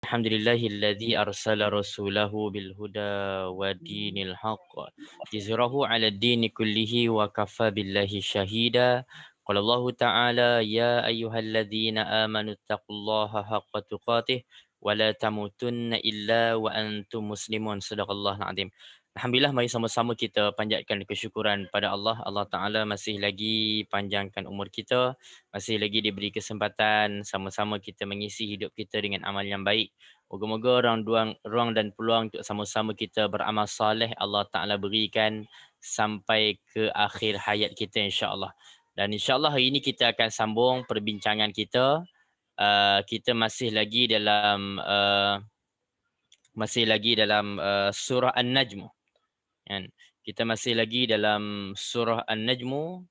Alhamdulillahilladzi arsala rasulahu bil huda wa dinil haqq liyuzhirahu 'ala ad-dini kullihi wa kafa billahi shahida. Qala Allah Ta'ala ya ayyuhalladzina amanu taqullaha haqqa tuqatih wa la tamutunna illa wa antum muslimun. Sadaqallahul azim. Alhamdulillah, mari sama-sama kita panjatkan kesyukuran pada Allah. Allah Ta'ala masih lagi panjangkan umur kita, masih lagi diberi kesempatan sama-sama kita mengisi hidup kita dengan amal yang baik. Moga-moga ruang dan peluang untuk sama-sama kita beramal soleh Allah Ta'ala berikan sampai ke akhir hayat kita, insya-Allah. Dan insya-Allah hari ini kita akan sambung perbincangan kita. Kita masih lagi dalam surah An-Najm. Kan? Kita masih lagi dalam surah An-Najm.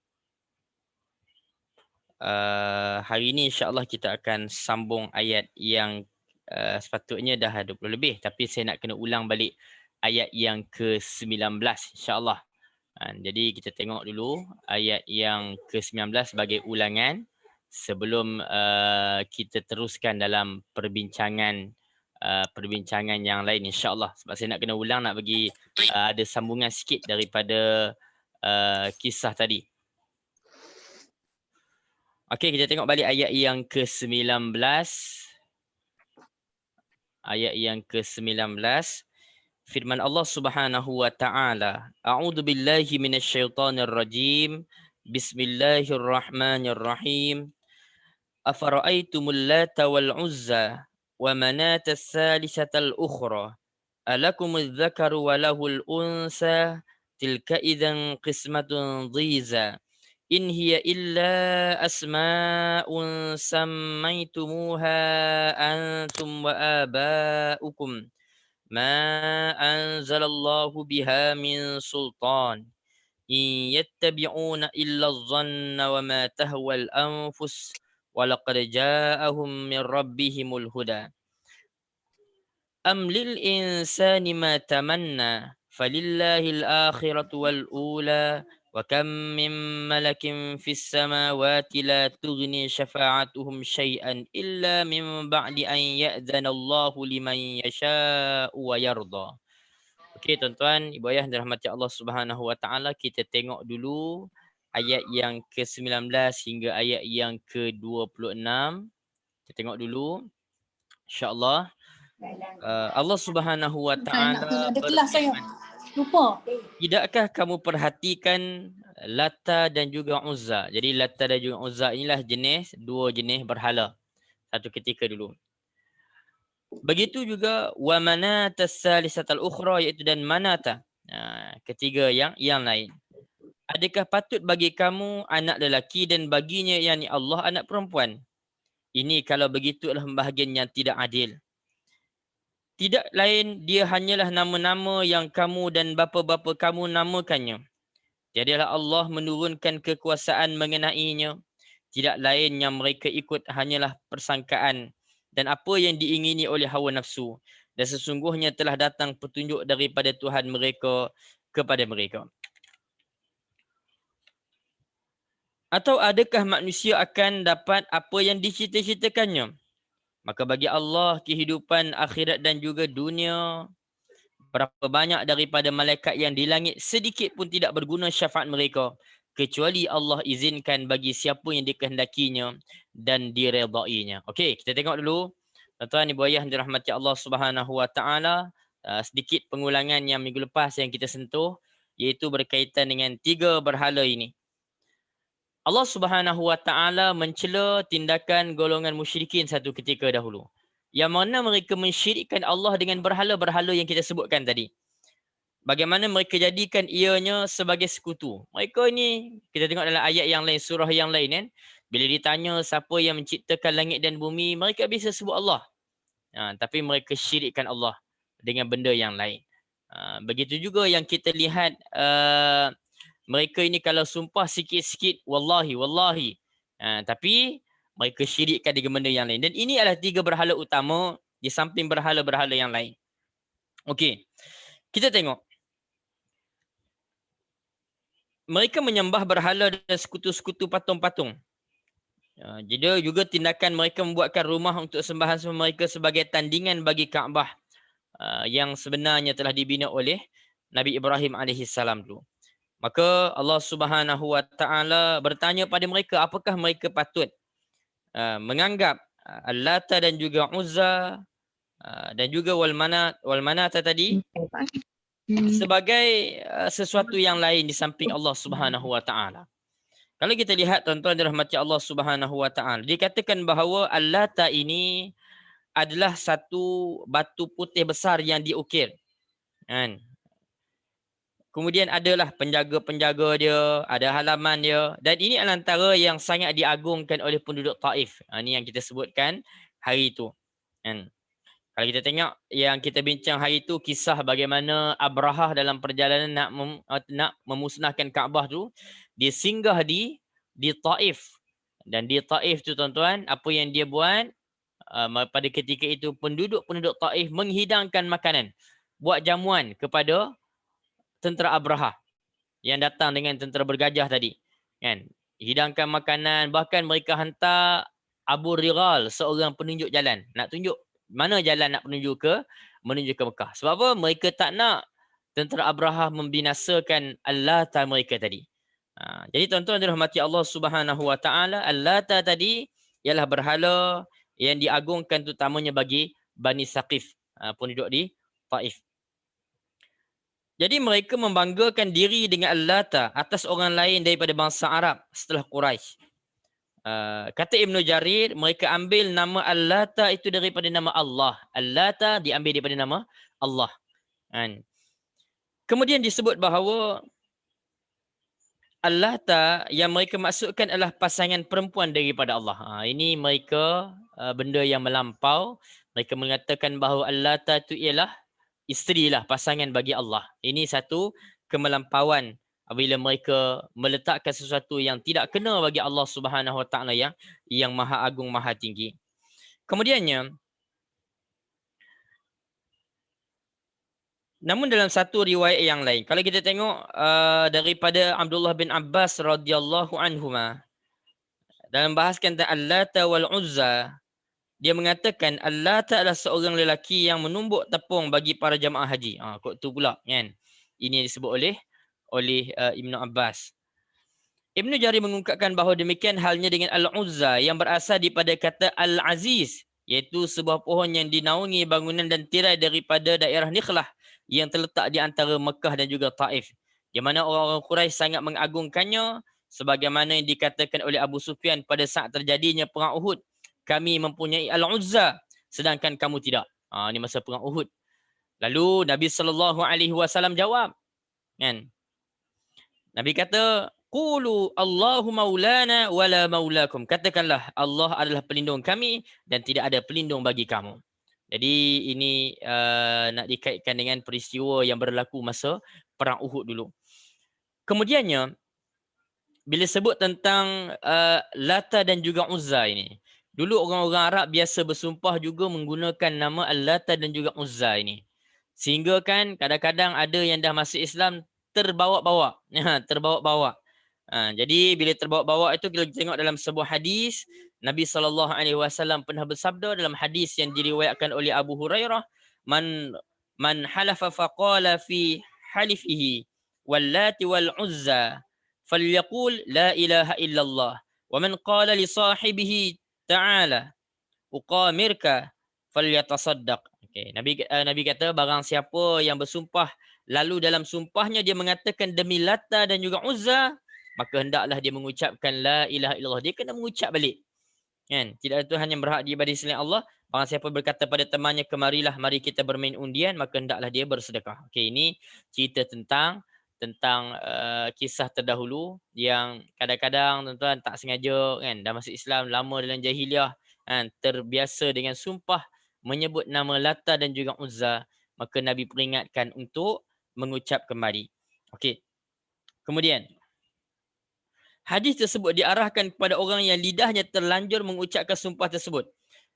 Hari ini insya-Allah kita akan sambung ayat yang sepatutnya dah 20 lebih, tapi saya nak kena ulang balik ayat yang ke-19 insya-Allah. Jadi kita tengok dulu ayat yang ke-19 sebagai ulangan sebelum kita teruskan dalam perbincangan yang lain, insya-Allah. Sebab saya nak kena ulang, nak bagi ada sambungan sikit daripada kisah tadi. Okey, kita tengok balik ayat yang ke-19. Ayat yang ke-19. Firman Allah Subhanahu wa taala, A'udzu billahi minasyaitonir rajim. Bismillahirrahmanirrahim. Afara'aitumul Lata wal Uzza wa Manata as-salisatal ukhra. Alakumudz dzakaru wa lahul unsa. Tilka idzan qismatun dhiza. In hiya illa asma'un sammaytumuha antum wa aba'ukum ma anzalallahu biha min sultan in yattabi'una illa adh-dhanna wa ma tahwa al-anfus wa laqad ja'ahum min rabbihimul huda am lil insani ma tamanna falillahil akhiratu wal ula wa kam min malakin fis samawati la tughni syafa'atuhum syai'an illa min ba'di an ya'dzana Allahu liman yasha'u wa yarda. Okey tuan-tuan, ibu ayah yang dirahmati Allah Subhanahu wa taala, kita tengok dulu ayat yang ke-19 hingga ayat yang ke-26. Kita tengok dulu insya-Allah. Allah Subhanahu wa taala berfirman, Lupa. tidakkah kamu perhatikan Lata dan juga Uzza? Jadi Lata dan juga Uzza inilah dua jenis berhala satu ketika dulu. Begitu juga wa Manata as-salisatal ukhra, iaitu dan Manata, ketiga yang lain. Adakah patut bagi kamu anak lelaki dan baginya yakni Allah anak perempuan? Ini kalau begitu adalah pembahagian yang tidak adil. Tidak lain dia hanyalah nama-nama yang kamu dan bapa-bapa kamu namakannya. Tiadalah Allah menurunkan kekuasaan mengenainya. Tidak lain yang mereka ikut hanyalah persangkaan dan apa yang diingini oleh hawa nafsu. Dan sesungguhnya telah datang petunjuk daripada Tuhan mereka kepada mereka. Atau adakah manusia akan dapat apa yang dicita-citakannya? Maka bagi Allah kehidupan akhirat dan juga dunia, berapa banyak daripada malaikat yang di langit sedikit pun tidak berguna syafaat mereka kecuali Allah izinkan bagi siapa yang dikehendakinya dan diredainya. Okey, kita tengok dulu tuan-tuan ibu ayah yang dirahmati Allah Subhanahu wa taala, sedikit pengulangan yang minggu lepas yang kita sentuh, iaitu berkaitan dengan tiga berhala ini. Allah Subhanahu wa taala mencela tindakan golongan musyrikin satu ketika dahulu, yang mana mereka mensyirikkan Allah dengan berhala-berhala yang kita sebutkan tadi. Bagaimana mereka jadikan ianya sebagai sekutu. Mereka ni, kita tengok dalam ayat yang lain, surah yang lain kan, bila ditanya siapa yang menciptakan langit dan bumi, mereka bisa sebut Allah. Tapi mereka syirikkan Allah dengan benda yang lain. Begitu juga yang kita lihat, mereka ini kalau sumpah sikit-sikit, wallahi, wallahi. Tapi mereka syirikkan dengan benda yang lain. Dan ini adalah tiga berhala utama di samping berhala-berhala yang lain. Okey, kita tengok. Mereka menyembah berhala dan sekutu-sekutu patung-patung. Jadi juga tindakan mereka membuatkan rumah untuk sembahan mereka sebagai tandingan bagi Kaabah yang sebenarnya telah dibina oleh Nabi Ibrahim alaihissalam dulu. Maka Allah Subhanahu wa taala bertanya pada mereka, apakah mereka patut menganggap Al-Lata dan juga Uzza dan juga Wal-Manata tadi sebagai sesuatu yang lain di samping Allah Subhanahu wa taala. Kalau kita lihat tuan-tuan dirahmati Allah Subhanahu wa taala, dikatakan bahawa Al-Lata ini adalah satu batu putih besar yang diukir. Kan? Kemudian adalah penjaga-penjaga dia, ada halaman dia, dan ini antara yang sangat diagungkan oleh penduduk Taif. Ini yang kita sebutkan hari itu. Kan? Kalau kita tengok yang kita bincang hari itu, kisah bagaimana Abrahah dalam perjalanan nak memusnahkan Kaabah tu, dia singgah di Taif. Dan di Taif tu tuan-tuan, apa yang dia buat pada ketika itu, penduduk-penduduk Taif menghidangkan makanan, buat jamuan kepada tentera Abrahah yang datang dengan tentera bergajah tadi. Kan? Hidangkan makanan, bahkan mereka hantar Abu Rigal, seorang penunjuk jalan, nak tunjuk mana jalan nak menuju ke Mekah. Sebab apa? Mereka tak nak tentera Abrahah membinasakan Al-Lata mereka tadi. Jadi tuan-tuan dirahmati Allah Subhanahu wa taala, Al-Lata tadi ialah berhala yang diagungkan terutamanya bagi Bani Saqif, penduduk di Taif. Jadi mereka membanggakan diri dengan Al-Lata atas orang lain daripada bangsa Arab setelah Quraisy. Kata Ibn Jarir, mereka ambil nama Al-Lata itu daripada nama Allah. Al-Lata diambil daripada nama Allah. Kemudian disebut bahawa Al-Lata yang mereka maksudkan adalah pasangan perempuan daripada Allah. Ini mereka benda yang melampau. Mereka mengatakan bahawa Al-Lata itu ialah isteri lah, pasangan bagi Allah. Ini satu kemelampauan apabila mereka meletakkan sesuatu yang tidak kena bagi Allah Subhanahu Wa Taala yang maha agung, maha tinggi. Kemudiannya, namun dalam satu riwayat yang lain, kalau kita tengok daripada Abdullah bin Abbas radhiyallahu anhuma, dalam bahaskan tentang Al-Lata wal Uzza, dia mengatakan Al-Lata adalah seorang lelaki yang menumbuk tepung bagi para jamaah haji. Kok tu pula kan. Ini yang disebut oleh Ibn Abbas. Ibn Jarir mengungkapkan bahawa demikian halnya dengan Al-Uzza yang berasal daripada kata Al-Aziz, iaitu sebuah pohon yang dinaungi bangunan dan tirai daripada daerah Nikhlah yang terletak di antara Mekah dan juga Taif. Di mana orang-orang Quraisy sangat mengagungkannya, sebagaimana yang dikatakan oleh Abu Sufyan pada saat terjadinya perang Uhud. Kami mempunyai Al-Uzza sedangkan kamu tidak. Ini masa perang Uhud. Lalu Nabi SAW jawab. Kan? Nabi kata, Qulu Allahu maulana wala maulakum. Katakanlah Allah adalah pelindung kami dan tidak ada pelindung bagi kamu. Jadi ini nak dikaitkan dengan peristiwa yang berlaku masa perang Uhud dulu. Kemudiannya, bila sebut tentang Lata dan juga Uzza ini, dulu orang-orang Arab biasa bersumpah juga menggunakan nama Al-Lata dan juga Uzza ini. Sehingga kan kadang-kadang ada yang dah masuk Islam terbawa-bawa. Terbawa-bawa. Jadi bila terbawa-bawa itu kita tengok dalam sebuah hadis, Nabi SAW pernah bersabda dalam hadis yang diriwayatkan oleh Abu Hurairah, Man halafa faqala fi halifihi wal-Lati wal-Uzza falyaqul la ilaha illallah. Wa man qala li sahibihi ta'ala uqamirka falyatasaddaq. Okay. Nabi kata barang siapa yang bersumpah lalu dalam sumpahnya dia mengatakan demi Lata dan juga Uzza, maka hendaklah dia mengucapkan la ilaha illallah. Dia kena mengucap balik. Kan? Tidak ada Tuhan yang berhak diibadahi selain Allah. Barang siapa berkata pada temannya, kemarilah mari kita bermain undian, maka hendaklah dia bersedekah. Okey, ini cerita tentang kisah terdahulu yang kadang-kadang tuan-tuan tak sengaja kan dah masuk Islam lama dalam jahiliah kan, terbiasa dengan sumpah menyebut nama Lata dan juga Uzza, maka Nabi peringatkan untuk mengucap kembali. Okey. Kemudian hadis tersebut diarahkan kepada orang yang lidahnya terlanjur mengucapkan sumpah tersebut.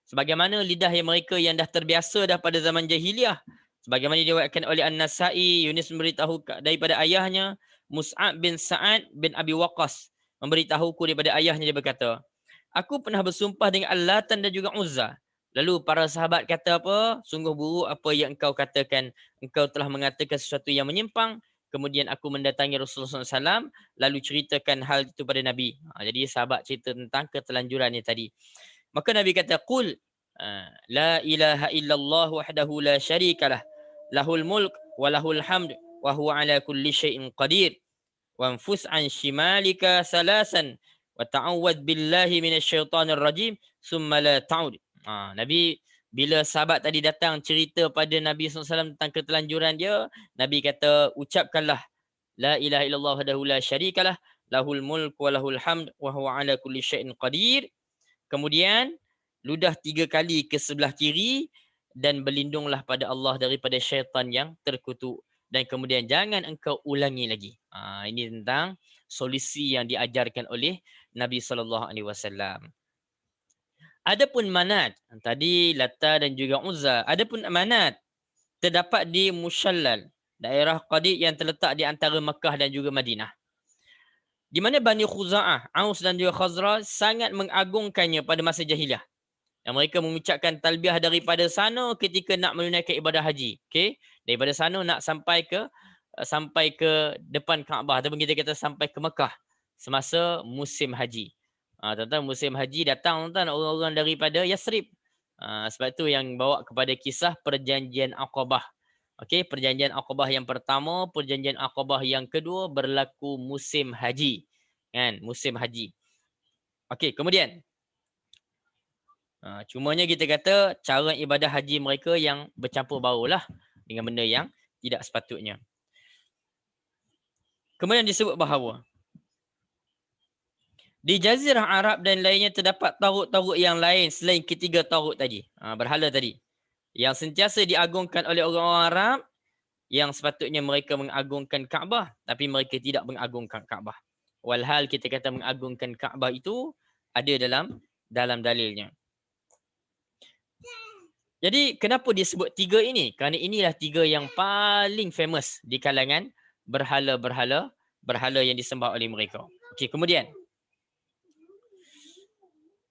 Sebagaimana lidah yang mereka yang dah terbiasa dah pada zaman jahiliah. Sebagaimana diriwayatkan oleh An-Nasa'i, Yunus memberitahu daripada ayahnya, Mus'ab bin Sa'ad bin Abi Waqqas memberitahuku daripada ayahnya, dia berkata, Aku pernah bersumpah dengan Al-Latan dan juga Uzza. Lalu para sahabat kata apa? Sungguh buruk apa yang engkau katakan. Engkau telah mengatakan sesuatu yang menyimpang. Kemudian aku mendatangi Rasulullah SAW. Lalu ceritakan hal itu pada Nabi. Jadi sahabat cerita tentang ketelanjuran ni tadi. Maka Nabi kata, Qul, la ilaha illallah wahdahu la syarikalah. Lahul mulk wa lahul hamd. Wa huwa ala kulli syai'in qadir. Wanfus an shimalika salasan wa ta'awwad billahi minasyaitanir rajim summa la ta'ud. Nabi bila sahabat tadi datang cerita pada Nabi SAW tentang ketelanjuran dia, Nabi kata ucapkanlah la ilaha illallah wahdahu la syarikalah lahul mulk wa lahul hamd wa huwa ala kulli syai'in qadir. Kemudian ludah 3 kali ke sebelah kiri dan berlindunglah pada Allah daripada syaitan yang terkutuk. Dan kemudian jangan engkau ulangi lagi. Ini tentang solusi yang diajarkan oleh Nabi SAW. Adapun Manat, tadi Lata dan juga Uzza. Adapun Manat terdapat di Mushallal, daerah Qadi yang terletak di antara Mekah dan juga Madinah. Di mana Bani Khuza'ah, Aus dan juga Khazraj sangat mengagungkannya pada masa jahiliah. Dan mereka mengucapkan talbiah daripada sana ketika nak menunaikan ibadah haji. Okey, daripada sana nak sampai ke depan Kaabah ataupun kita kata sampai ke Mekah semasa musim haji. Tuan-tuan, musim haji datang tuan orang-orang daripada Yasrib. Sebab itu yang bawa kepada kisah perjanjian Aqabah. Okey, perjanjian Aqabah yang pertama, perjanjian Aqabah yang kedua berlaku musim haji. Kan, musim haji. Okey, kemudian cumanya kita kata cara ibadah haji mereka yang bercampur baur lah dengan benda yang tidak sepatutnya. Kemudian disebut bahawa di Jazirah Arab dan lainnya terdapat taurut-taurut yang lain selain ketiga taurut tadi. Berhala tadi. Yang sentiasa diagungkan oleh orang-orang Arab yang sepatutnya mereka mengagungkan Kaabah tapi mereka tidak mengagungkan Kaabah. Walhal kita kata mengagungkan Kaabah itu ada dalam dalilnya. Jadi kenapa disebut 3 ini? Kerana inilah 3 yang paling famous di kalangan berhala-berhala yang disembah oleh mereka. Okey, kemudian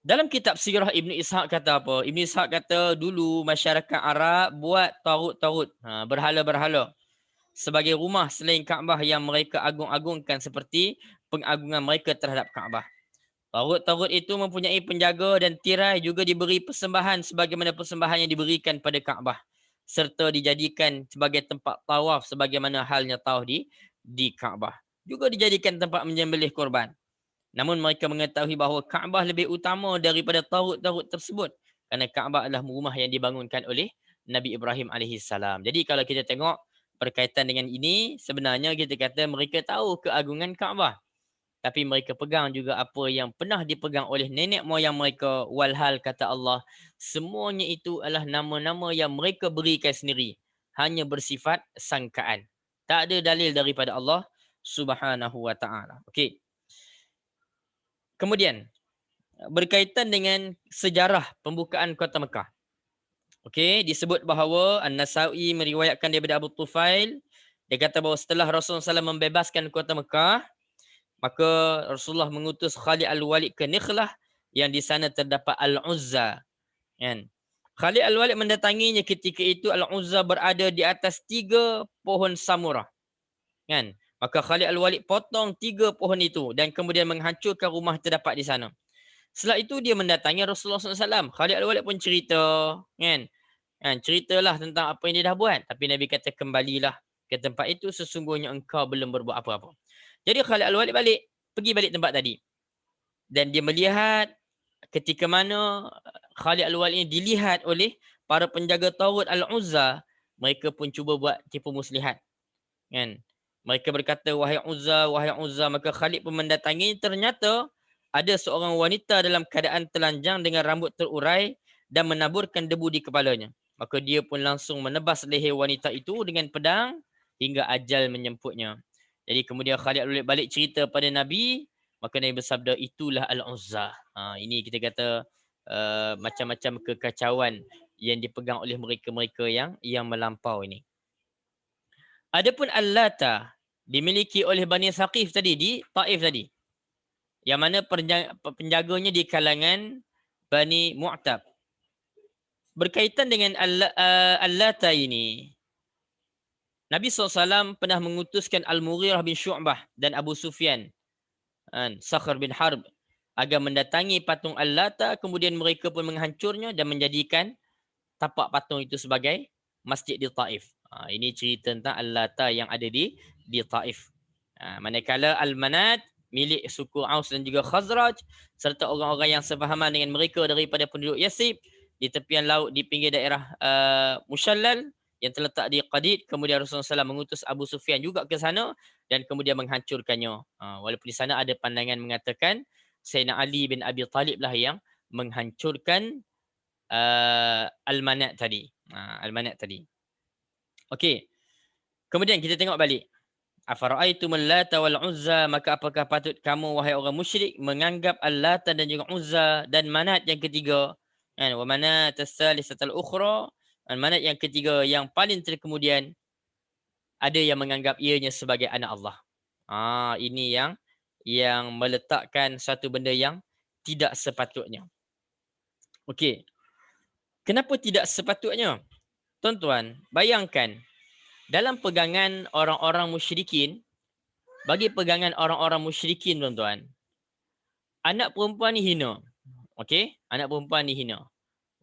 dalam kitab Sirah Ibn Ishaq kata apa? Ibn Ishaq kata dulu masyarakat Arab buat taurut-taurut, berhala-berhala sebagai rumah selain Kaabah yang mereka agung-agungkan seperti pengagungan mereka terhadap Kaabah. Taurut-taurut itu mempunyai penjaga dan tirai juga diberi persembahan sebagaimana persembahan yang diberikan pada Kaabah. Serta dijadikan sebagai tempat tawaf sebagaimana halnya tawaf di Kaabah. Juga dijadikan tempat menyembelih korban. Namun mereka mengetahui bahawa Kaabah lebih utama daripada taurut-taurut tersebut. Kerana Kaabah adalah rumah yang dibangunkan oleh Nabi Ibrahim AS. Jadi kalau kita tengok berkaitan dengan ini, sebenarnya kita kata mereka tahu keagungan Kaabah. Tapi mereka pegang juga apa yang pernah dipegang oleh nenek moyang mereka. Walhal kata Allah, semuanya itu adalah nama-nama yang mereka berikan sendiri. Hanya bersifat sangkaan. Tak ada dalil daripada Allah Subhanahu wa ta'ala. Okey. Kemudian, berkaitan dengan sejarah pembukaan kota Mekah. Okey, disebut bahawa An-Nasa'i meriwayatkan daripada Abu Tufail. Dia kata bahawa setelah Rasulullah SAW membebaskan kota Mekah, maka Rasulullah mengutus Khalid Al-Walid ke Nikhlah yang di sana terdapat Al-Uzza. Kan? Khalid Al-Walid mendatanginya ketika itu Al-Uzza berada di atas 3 pohon samurah. Kan? Maka Khalid Al-Walid potong 3 pohon itu dan kemudian menghancurkan rumah terdapat di sana. Setelah itu dia mendatangi Rasulullah SAW. Khalid Al-Walid pun cerita. Kan? Ceritalah tentang apa yang dia dah buat. Tapi Nabi kata kembalilah ke tempat itu sesungguhnya engkau belum berbuat apa-apa. Jadi Khalid Al-Walid pergi balik tempat tadi. Dan dia melihat ketika mana Khalid Al-Walid ini dilihat oleh para penjaga Taurut Al-Uzza, mereka pun cuba buat tipu muslihat. Kan? Mereka berkata, wahai Uzza, maka Khalid pun mendatangi, ternyata ada seorang wanita dalam keadaan telanjang dengan rambut terurai dan menaburkan debu di kepalanya. Maka dia pun langsung menebas leher wanita itu dengan pedang hingga ajal menjemputnya. Jadi kemudian Khalid balik cerita pada Nabi, maka Nabi bersabda itulah Al-Uzza. Ini kita kata macam-macam kekacauan yang dipegang oleh mereka-mereka yang melampau ini. Adapun Al-Lata dimiliki oleh Bani Thaqif tadi di Taif tadi. Yang mana penjaganya di kalangan Bani Mu'tab. Berkaitan dengan Al-Lata ini, Nabi SAW pernah mengutuskan Al-Mughirah bin Syu'bah dan Abu Sufyan, Sakhr bin Harb, agar mendatangi patung Al-Lata, kemudian mereka pun menghancurnya dan menjadikan tapak patung itu sebagai masjid di Taif. Ini cerita tentang Al-Lata yang ada di Taif. Manakala Al-Manat milik suku Aus dan juga Khazraj serta orang-orang yang sefahaman dengan mereka daripada penduduk Yasrib di tepian laut di pinggir daerah Mushallal yang terletak di Qadid. Kemudian Rasulullah SAW mengutus Abu Sufyan juga ke sana dan kemudian menghancurkannya. Walaupun di sana ada pandangan mengatakan Sayyidina Ali bin Abi Talib lah yang menghancurkan Al-Manat tadi. Al-Manat tadi. Okey. Kemudian kita tengok balik. Afara'aitumul Lata wal Uzza, maka apakah patut kamu wahai orang musyrik menganggap Al-Lata dan juga Uzza dan Manat yang ketiga, kan, wa Manat as-salisatul ukhra, dan Manat yang ketiga yang paling terkemudian, ada yang menganggap ianya sebagai anak Allah. Ini yang meletakkan satu benda yang tidak sepatutnya. Okey. Kenapa tidak sepatutnya? Tuan-tuan, bayangkan dalam pegangan orang-orang musyrikin, bagi pegangan orang-orang musyrikin, tuan-tuan, anak perempuan ni hina. Okey? Anak perempuan ni hina.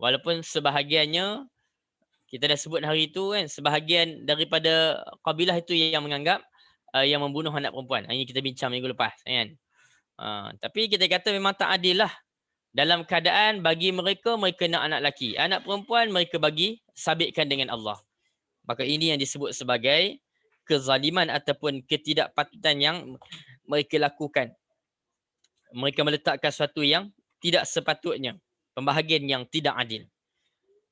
Walaupun sebahagiannya, kita dah sebut hari itu kan, sebahagian daripada kabilah itu yang menganggap yang membunuh anak perempuan. Ini kita bincang minggu lepas, kan? Tapi kita kata memang tak adil lah. Dalam keadaan bagi mereka nak anak lelaki. Anak perempuan mereka bagi sabitkan dengan Allah. Maka ini yang disebut sebagai kezaliman ataupun ketidakpatutan yang mereka lakukan. Mereka meletakkan sesuatu yang tidak sepatutnya. Pembahagian yang tidak adil.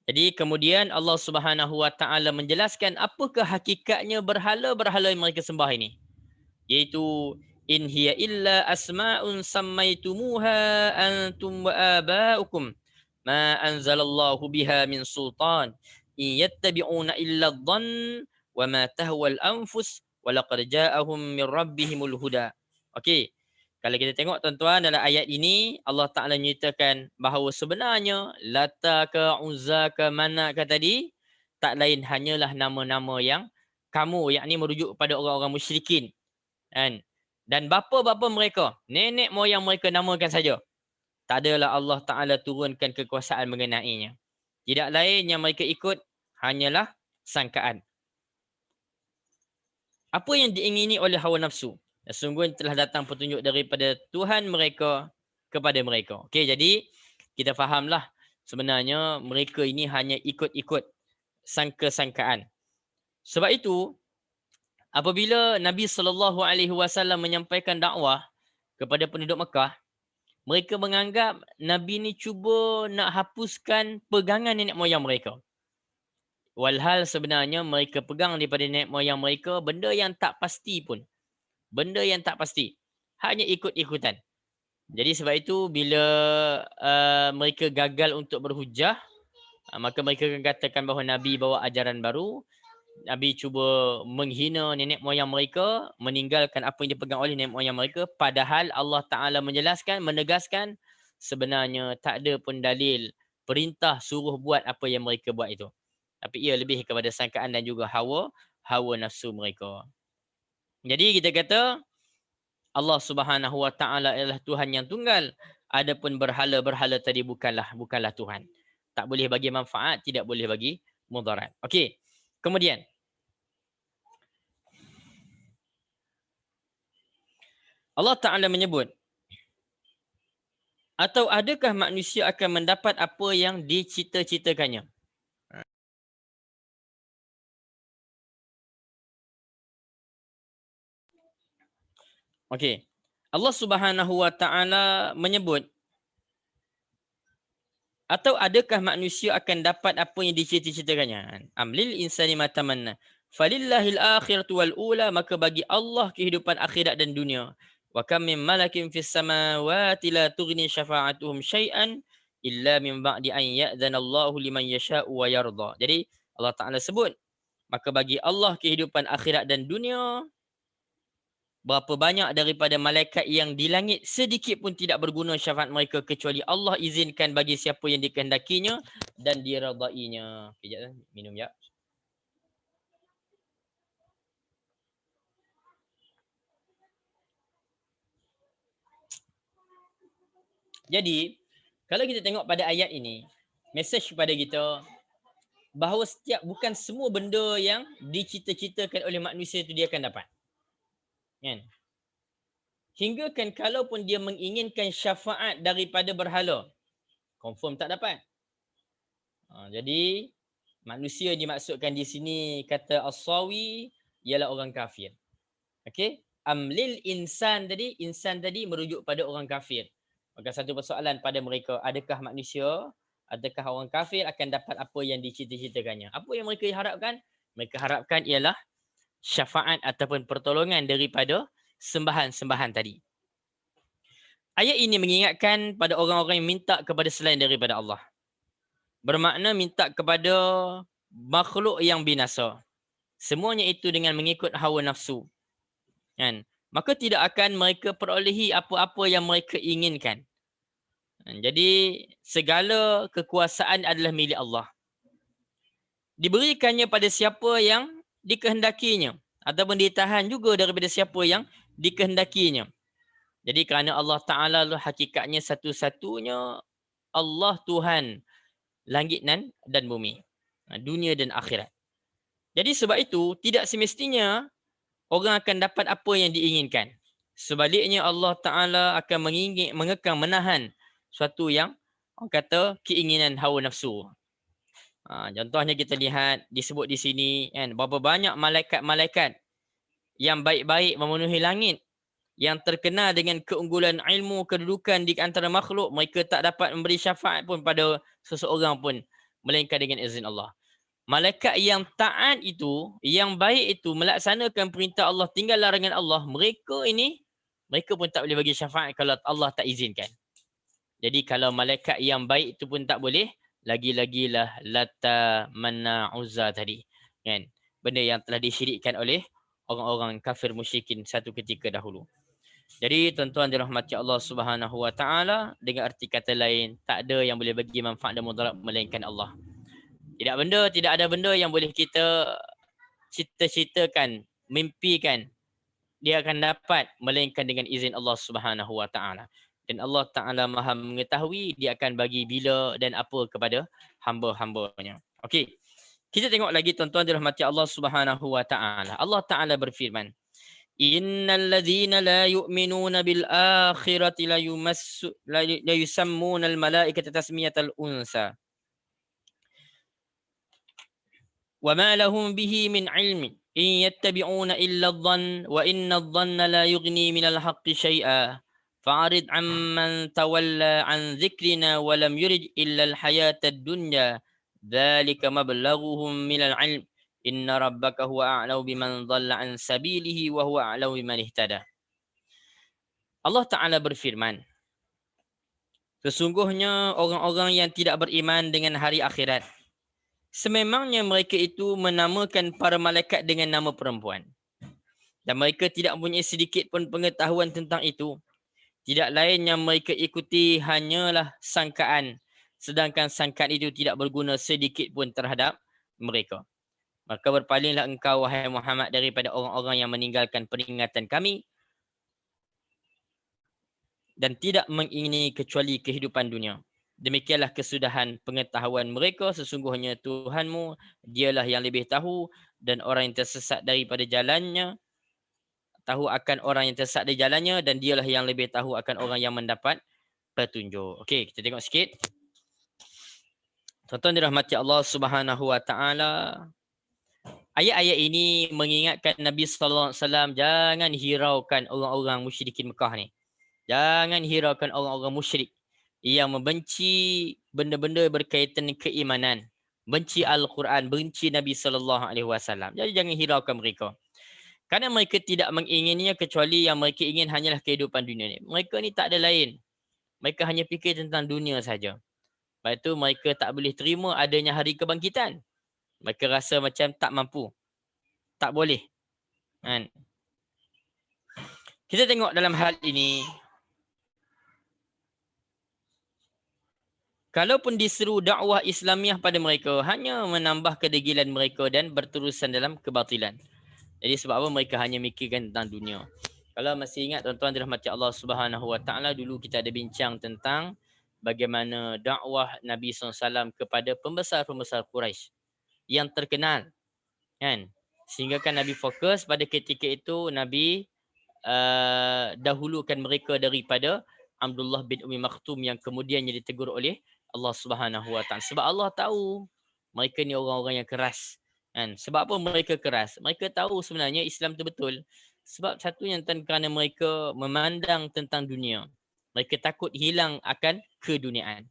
Jadi kemudian Allah Subhanahu Wa Taala menjelaskan apakah hakikatnya berhala-berhala yang mereka sembah ini. Iaitu in hiya illa asma'un sammaitumuha antum wa aba'ukum ma anzalallahu biha min sultan in yattabi'una illa adh-dhann wa ma tahwa al-anfus wa laqad ja'ahum min rabbihimul huda. Okey. Kalau kita tengok tuan-tuan dalam ayat ini, Allah Taala menyatakan bahawa sebenarnya Lata ke Uzza ke Manat ke tadi tak lain hanyalah nama-nama yang kamu, yakni merujuk kepada orang-orang musyrikin, kan? Dan bapa-bapa mereka, nenek moyang mereka namakan saja. Tak adalah Allah Ta'ala turunkan kekuasaan mengenainya. Tidak lain yang mereka ikut hanyalah sangkaan. Apa yang diingini oleh hawa nafsu? Sungguh telah datang petunjuk daripada Tuhan mereka kepada mereka. Okey, jadi kita fahamlah sebenarnya mereka ini hanya ikut-ikut sangka-sangkaan. Sebab itu, apabila Nabi SAW menyampaikan dakwah kepada penduduk Mekah, mereka menganggap Nabi ni cuba nak hapuskan pegangan nenek moyang mereka. Walhal sebenarnya mereka pegang daripada nenek moyang mereka benda yang tak pasti pun. Benda yang tak pasti. Hanya ikut-ikutan. Jadi sebab itu bila mereka gagal untuk berhujah, maka mereka akan katakan bahawa Nabi bawa ajaran baru. Nabi cuba menghina nenek moyang mereka, meninggalkan apa yang dipegang oleh nenek moyang mereka. Padahal Allah Ta'ala menjelaskan, menegaskan sebenarnya tak ada pun dalil perintah suruh buat apa yang mereka buat itu. Tapi ia lebih kepada sangkaan dan juga hawa nafsu mereka. Jadi kita kata Allah Subhanahu Wa Taala adalah Tuhan yang tunggal. Adapun berhala-berhala tadi bukanlah Tuhan. Tak boleh bagi manfaat, tidak boleh bagi mudarat. Okey. Kemudian Allah Ta'ala menyebut, atau adakah manusia akan mendapat apa yang dicita-citakannya? Okey. Allah Subhanahu Wa Ta'ala menyebut, atau adakah manusia akan dapat apa yang dicita-citakannya? Amlil insani ma tamanna. Falillahil akhiratu wal ula, maka bagi Allah kehidupan akhirat dan dunia. Wa kam min malakin fis samawati la tughni syafa'atuhum syai'an illa min ba'di an ya'dzana Allahu liman yasha'u wa yarda. Jadi Allah Taala sebut, maka bagi Allah kehidupan akhirat dan dunia, berapa banyak daripada malaikat yang di langit sedikit pun tidak berguna syafaat mereka kecuali Allah izinkan bagi siapa yang dikehendakinya dan diredainya. Kejap minum ya. Jadi, kalau kita tengok pada ayat ini, mesej kepada kita bahawa bukan semua benda yang dicita-citakan oleh manusia itu dia akan dapat. Kan? Hingga kan kalaupun dia menginginkan syafaat daripada berhala, confirm tak dapat. Jadi manusia dimaksudkan di sini kata as-sawi ialah orang kafir. Okey? Amlil insan tadi merujuk pada orang kafir. Maka satu persoalan pada mereka, adakah manusia, adakah orang kafir akan dapat apa yang dicita-citakannya? Apa yang mereka harapkan? Mereka harapkan ialah syafaat ataupun pertolongan daripada sembahan-sembahan tadi. Ayat ini mengingatkan pada orang-orang yang minta kepada selain daripada Allah. Bermakna minta kepada makhluk yang binasa. Semuanya itu dengan mengikut hawa nafsu. Kan? Maka tidak akan mereka perolehi apa-apa yang mereka inginkan. Jadi segala kekuasaan adalah milik Allah. Diberikannya pada siapa yang dikehendakinya. Ataupun ditahan juga daripada siapa yang dikehendakinya. Jadi kerana Allah Ta'ala hakikatnya satu-satunya Allah Tuhan langit dan bumi. Dunia dan akhirat. Jadi sebab itu tidak semestinya orang akan dapat apa yang diinginkan. Sebaliknya Allah Ta'ala akan mengekang, menahan suatu yang orang kata keinginan hawa nafsu. Contohnya kita lihat disebut di sini kan, berapa banyak malaikat-malaikat yang baik-baik memenuhi langit, yang terkenal dengan keunggulan ilmu, kedudukan di antara makhluk, mereka tak dapat memberi syafaat pun pada seseorang pun, melainkan dengan izin Allah. Malaikat yang taat itu, yang baik itu, melaksanakan perintah Allah, tinggal larangan Allah, mereka pun tak boleh bagi syafaat kalau Allah tak izinkan. Jadi kalau malaikat yang baik itu pun tak boleh, lagi-lagilah Lata, Manna, Uzza tadi. Kan? Benda yang telah disyirikkan oleh orang-orang kafir musyrikin satu ketika dahulu. Jadi tuan-tuan dirahmati Allah Subhanahu Wa Taala, dengan arti kata lain, tak ada yang boleh bagi manfaat dan mudarat melainkan Allah. Tidak ada benda yang boleh kita cita-citakan, mimpikan dia akan dapat melainkan dengan izin Allah Subhanahu Wa Taala. Dan Allah Ta'ala maha mengetahui dia akan bagi bila dan apa kepada hamba-hambanya. Okey. Kita tengok lagi tuan-tuan dirahmati Allah Subhanahu Wa Ta'ala. Allah Ta'ala berfirman, Innal ladzina la yu'minuna bil akhirati la yusammuna al malaikata tasmiyatal unsa. Wa ma lahum bihi min ilmin in yattabi'una illa adh-dhann wa inna adh-dhanna la yughni min al-haqqi shay'a. فأعرض عمن تولى عن ذكرنا ولم يرد إلا الحياة الدنيا ذلك مبلغهم من العلم إن ربك هو أعلم بمن ضل عن سبيله وهو أعلم بمن اهتدى. Allah Ta'ala berfirman, sesungguhnya orang-orang yang tidak beriman dengan hari akhirat, sememangnya mereka itu menamakan para malaikat dengan nama perempuan. Dan mereka tidak mempunyai sedikit pun pengetahuan tentang itu. Tidak lain yang mereka ikuti hanyalah sangkaan. Sedangkan sangkaan itu tidak berguna sedikit pun terhadap mereka. Maka berpalinglah engkau, wahai Muhammad, daripada orang-orang yang meninggalkan peringatan kami dan tidak mengingini kecuali kehidupan dunia. Demikianlah kesudahan pengetahuan mereka. Sesungguhnya Tuhanmu, dialah yang lebih tahu, dan orang yang tersesat daripada jalannya tahu akan orang yang tersesat di jalannya, dan dialah yang lebih tahu akan orang yang mendapat petunjuk. Okey, kita tengok sikit. Tuan-tuan dirahmati Allah Subhanahu Wa Taala. Ayat-ayat ini mengingatkan Nabi sallallahu alaihi wasallam jangan hiraukan orang-orang musyrikin Mekah ni. Jangan hiraukan orang-orang musyrik yang membenci benda-benda berkaitan dengan keimanan, benci Al-Quran, benci Nabi sallallahu alaihi wasallam. Jadi jangan hiraukan mereka. Kerana mereka tidak mengingininya kecuali yang mereka ingin hanyalah kehidupan dunia ni. Mereka ni tak ada lain. Mereka hanya fikir tentang dunia saja. Lepas itu mereka tak boleh terima adanya hari kebangkitan. Mereka rasa macam tak mampu. Tak boleh. Kan? Kita tengok dalam hal ini, kalaupun diseru dakwah Islamiah pada mereka, hanya menambah kedegilan mereka dan berterusan dalam kebatilan. Jadi sebab apa mereka hanya mikirkan tentang dunia. Kalau masih ingat tuan-tuan dirahmati Allah Subhanahu Wa Taala, dulu kita ada bincang tentang bagaimana dakwah Nabi SAW kepada pembesar-pembesar Quraisy yang terkenal, kan? Sehingga kan Nabi fokus pada ketika itu Nabi dahulukan mereka daripada Abdullah bin Umi Maktum yang kemudiannya ditegur oleh Allah Subhanahu Wa Taala. Sebab Allah tahu mereka ni orang-orang yang keras. Kan? Sebab apa mereka keras? Mereka tahu sebenarnya Islam itu betul. Sebab satunya kerana mereka memandang tentang dunia. Mereka takut hilang akan keduniaan.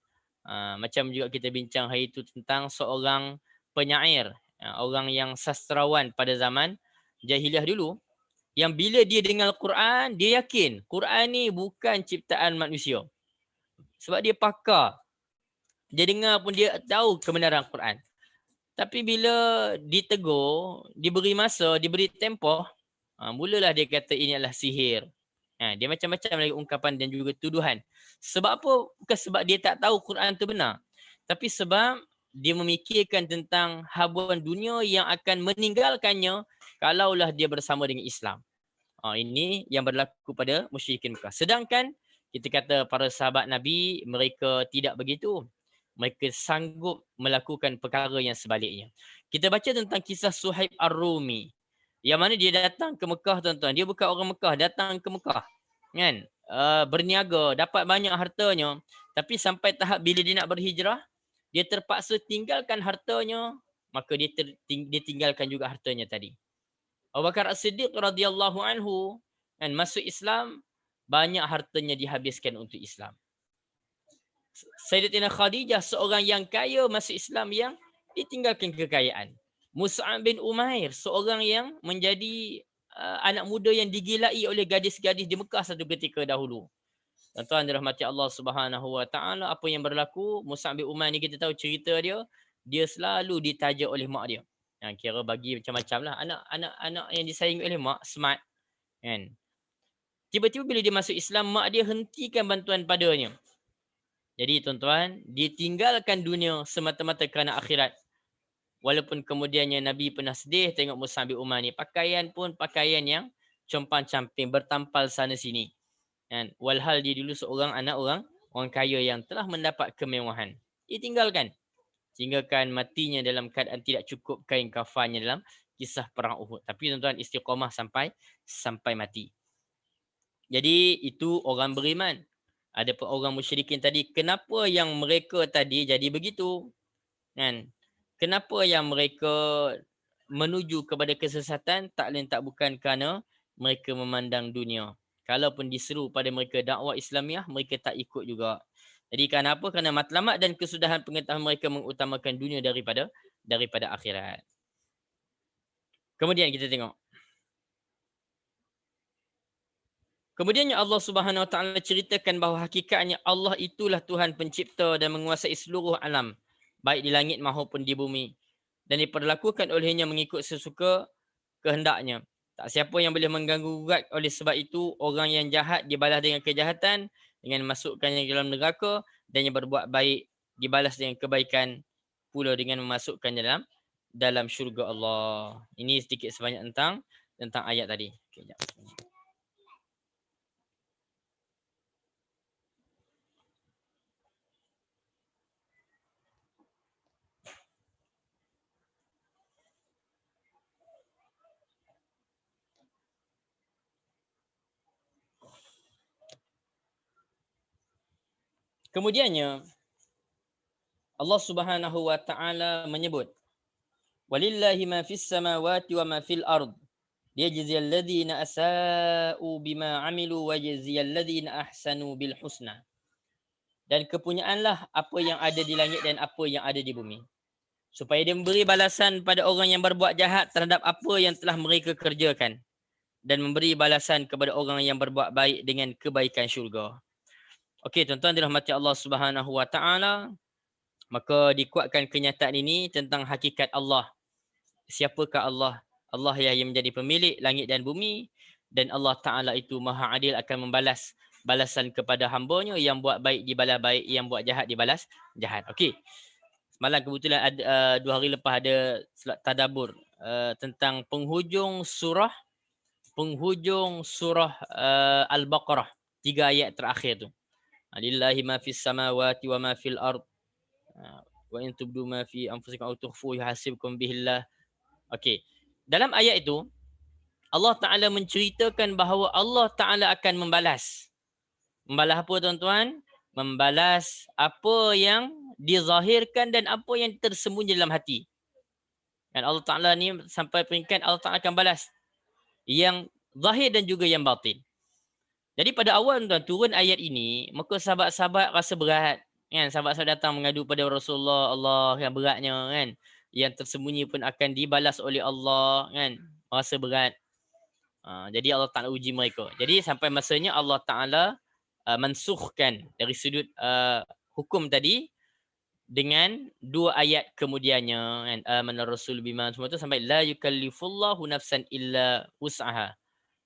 Macam juga kita bincang hari itu tentang seorang penyair, orang yang sastrawan pada zaman jahiliah dulu, yang bila dia dengar Quran, dia yakin Quran ni bukan ciptaan manusia. Sebab dia pakar. Dia dengar pun dia tahu kebenaran Quran. Tapi bila ditegur, diberi masa, diberi tempoh, mulalah dia kata ini adalah sihir. Dia macam-macam lagi ungkapan dan juga tuduhan. Sebab apa? Bukan sebab dia tak tahu Quran tu benar. Tapi sebab dia memikirkan tentang habuan dunia yang akan meninggalkannya kalaulah dia bersama dengan Islam. Ini yang berlaku pada musyrikin Mekah. Sedangkan kita kata para sahabat Nabi, mereka tidak begitu. Mereka sanggup melakukan perkara yang sebaliknya. Kita baca tentang kisah Suhaib Ar-Rumi. Yang mana dia datang ke Mekah, tuan-tuan. Dia bukan orang Mekah, datang ke Mekah. Kan? Berniaga, dapat banyak hartanya. Tapi sampai tahap bila dia nak berhijrah, dia terpaksa tinggalkan hartanya. Maka dia tinggalkan juga hartanya tadi. Abu Bakar As-Siddiq radhiyallahu anhu kan masuk Islam, banyak hartanya dihabiskan untuk Islam. Sayyidatina Khadijah seorang yang kaya masuk Islam yang ditinggalkan kekayaan. Mus'ab bin Umair seorang yang menjadi anak muda yang digilai oleh gadis-gadis di Mekah satu ketika dahulu. Tuan-tuan dirahmati Allah Subhanahu Wa Taala, apa yang berlaku? Mus'ab bin Umair ni kita tahu cerita dia selalu ditaja oleh mak dia. Yang kira bagi macam-macam lah. Anak-anak yang disayangi oleh mak, smart. Kan? Tiba-tiba bila dia masuk Islam, mak dia hentikan bantuan padanya. Jadi tuan-tuan, dia tinggalkan dunia semata-mata kerana akhirat. Walaupun kemudiannya Nabi pernah sedih tengok Mus'ab bin Umair ni. Pakaian pun pakaian yang compang-camping, bertampal sana sini. Kan? Walhal dia dulu seorang anak orang kaya yang telah mendapat kemewahan. Dia tinggalkan. Sehingga kan matinya dalam keadaan tidak cukup kain kafannya dalam kisah perang Uhud. Tapi tuan-tuan istiqamah sampai mati. Jadi itu orang beriman. Ada pun orang musyrikin tadi, kenapa yang mereka tadi jadi begitu? Kan? Kenapa yang mereka menuju kepada kesesatan tak lain tak bukan kerana mereka memandang dunia. Kalaupun diseru pada mereka dakwah Islamiah, mereka tak ikut juga. Jadi kenapa? Kerana matlamat dan kesudahan pengetahuan mereka mengutamakan dunia daripada akhirat. Kemudian kita tengok. Kemudiannya Allah Subhanahu Wa Taala ceritakan bahawa hakikatnya Allah itulah Tuhan pencipta dan menguasai seluruh alam, baik di langit maupun di bumi, dan diperlakukan olehnya mengikut sesuka kehendaknya. Tak siapa yang boleh mengganggu gugat. Oleh sebab itu orang yang jahat dibalas dengan kejahatan, dengan memasukkannya dalam neraka, dan yang berbuat baik dibalas dengan kebaikan pula dengan memasukkannya dalam syurga Allah. Ini sedikit sebanyak tentang ayat tadi. Okay, kemudiannya Allah Subhanahu Wa Taala menyebut, walillahi ma fis samawati wa ma fil ard liyajziyal ladzina asa'u bima 'amilu wa yajziyal ladzina ahsanu bil husna. Dan kepunyaanlah apa yang ada di langit dan apa yang ada di bumi, supaya dia memberi balasan pada orang yang berbuat jahat terhadap apa yang telah mereka kerjakan, dan memberi balasan kepada orang yang berbuat baik dengan kebaikan syurga. Okey tuan-tuan dirahmati Allah Subhanahu Wa Taala, maka dikuatkan kenyataan ini tentang hakikat Allah. Siapakah Allah? Allah yang menjadi pemilik langit dan bumi, dan Allah Ta'ala itu maha adil akan membalas balasan kepada hamba-Nya, yang buat baik dibalas baik, yang buat jahat dibalas jahat. Okey. Semalam kebetulan ada 2 hari lepas ada tadabbur tentang penghujung surah Al-Baqarah, 3 ayat terakhir tu. Lillahi ma fis samawati wa ma fil ard wa in tubdu ma fi anfusikum aw tukhfu yuhasibkum bihillah. Okey. Dalam ayat itu Allah Ta'ala menceritakan bahawa Allah Ta'ala akan membalas. Membalas apa tuan-tuan? Membalas apa yang dizahirkan dan apa yang tersembunyi dalam hati. Dan Allah Ta'ala ni sampai peringkat Allah Ta'ala akan balas yang zahir dan juga yang batin. Jadi pada awal tuan turun ayat ini, maka sahabat-sahabat rasa berat. Kan? Sahabat-sahabat datang mengadu pada Rasulullah, Allah yang beratnya kan. Yang tersembunyi pun akan dibalas oleh Allah kan. Rasa berat. Jadi Allah Ta'ala uji mereka. Jadi sampai masanya Allah Ta'ala mansukhkan dari sudut hukum tadi dengan 2 ayat kemudiannya kan. Amana Rasul bima semua tu sampai la yukallifullahu nafsan illa wus'aha.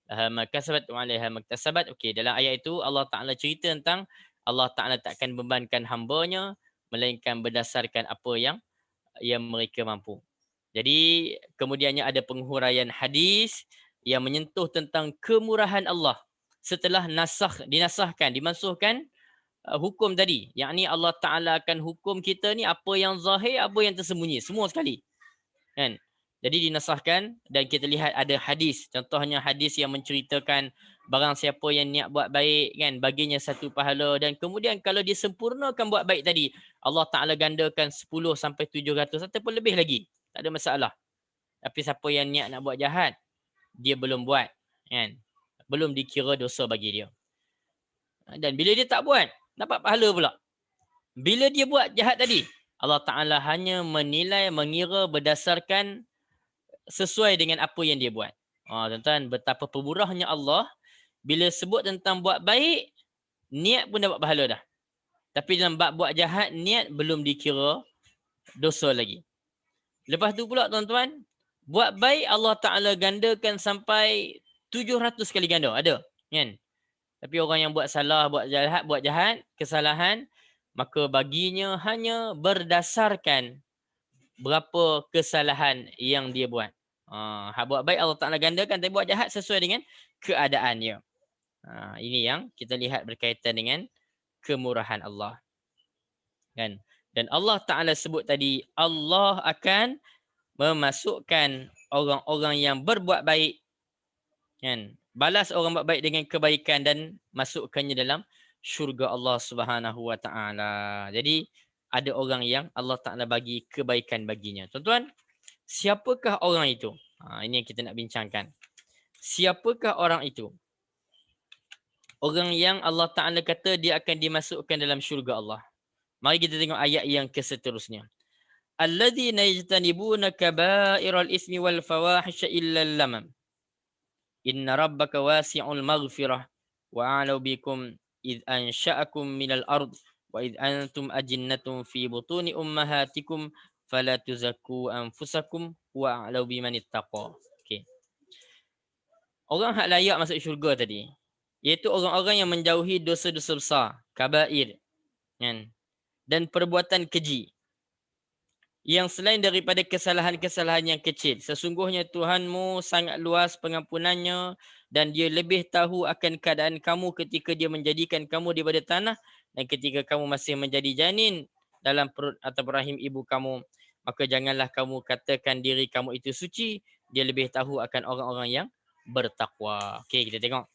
Ma kasabat wa 'alaiha maktasabat. Okey, dalam ayat itu Allah Ta'ala cerita tentang Allah Ta'ala takkan bebankan hamba-Nya melainkan berdasarkan apa yang mereka mampu. Jadi kemudiannya ada penghuraian hadis yang menyentuh tentang kemurahan Allah setelah dimansuhkan hukum tadi. Yakni Allah Ta'ala akan hukum kita ni apa yang zahir, apa yang tersembunyi, semua sekali. Kan? Jadi dinasahkan dan kita lihat ada hadis. Contohnya hadis yang menceritakan barang siapa yang niat buat baik kan, baginya 1 pahala, dan kemudian kalau dia sempurnakan buat baik tadi, Allah Ta'ala gandakan 10 sampai 700 ataupun lebih lagi. Tak ada masalah. Tapi siapa yang niat nak buat jahat, dia belum buat kan. Belum dikira dosa bagi dia. Dan bila dia tak buat, dapat pahala pula. Bila dia buat jahat tadi, Allah Ta'ala hanya menilai, mengira berdasarkan sesuai dengan apa yang dia buat. Tuan-tuan, betapa pemurahnya Allah. Bila sebut tentang buat baik, niat pun dapat pahala dah. Tapi dalam bab buat jahat, niat belum dikira dosa lagi. Lepas tu pula tuan-tuan, buat baik Allah Ta'ala gandakan sampai 700 kali ganda. Ada. Kan? Tapi orang yang buat salah, buat jahat, kesalahan, maka baginya hanya berdasarkan berapa kesalahan yang dia buat. Buat baik Allah Ta'ala gandakan, tapi buat jahat sesuai dengan keadaannya. Ini yang kita lihat berkaitan dengan kemurahan Allah. Kan? Dan Allah Ta'ala sebut tadi, Allah akan memasukkan orang-orang yang berbuat baik. Kan? Balas orang buat baik dengan kebaikan dan masukkannya dalam syurga Allah Subhanahu Wa Ta'ala. Jadi ada orang yang Allah Ta'ala bagi kebaikan baginya. Tuan-tuan, siapakah orang itu? Ini yang kita nak bincangkan. Siapakah orang itu? Orang yang Allah Ta'ala kata dia akan dimasukkan dalam syurga Allah. Mari kita tengok ayat yang keseterusnya. Alladzina yajtanibuna kaba'iral ismi wal fawahisha illa lamam. Inna rabbaka wasi'ul maghfirah wa a'lau bikum idh ansha'akum minal ard wa idh antum ajinnatun fi butuni ummahatikum fala tuzakku anfusakum wa a'lau bimanittaqa. Okey. Orang hak layak masuk syurga tadi, iaitu orang-orang yang menjauhi dosa-dosa besar, kabair, kan? Dan perbuatan keji. Yang selain daripada kesalahan-kesalahan yang kecil. Sesungguhnya Tuhanmu sangat luas pengampunannya dan dia lebih tahu akan keadaan kamu ketika dia menjadikan kamu daripada tanah dan ketika kamu masih menjadi janin dalam perut atau rahim ibu kamu. Maka janganlah kamu katakan diri kamu itu suci. Dia lebih tahu akan orang-orang yang bertakwa. Okey, kita tengok.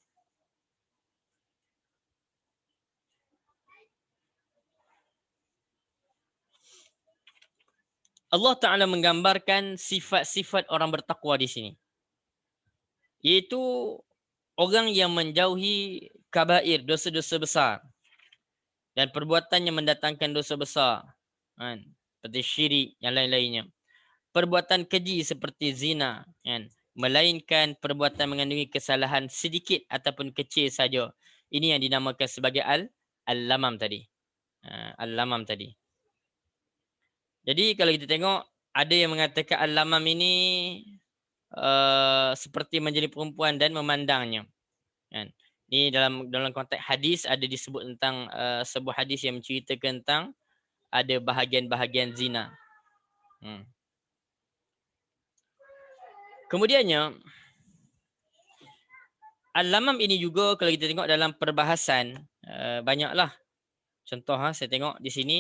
Allah Ta'ala menggambarkan sifat-sifat orang bertakwa di sini. Iaitu orang yang menjauhi kabair, dosa-dosa besar. Dan perbuatannya mendatangkan dosa besar. Kan? Seperti syirik, yang lain-lainnya. Perbuatan keji seperti zina. Kan? Melainkan perbuatan mengandungi kesalahan sedikit ataupun kecil saja. Ini yang dinamakan sebagai al-lamam tadi. Al-lamam tadi. Jadi kalau kita tengok, ada yang mengatakan al-lamam ini seperti menjadi perempuan dan memandangnya. Kan? Ini dalam konteks hadis ada disebut tentang sebuah hadis yang menceritakan tentang ada bahagian-bahagian zina. Kemudiannya al-lamam ini juga kalau kita tengok dalam perbahasan banyaklah contoh saya tengok di sini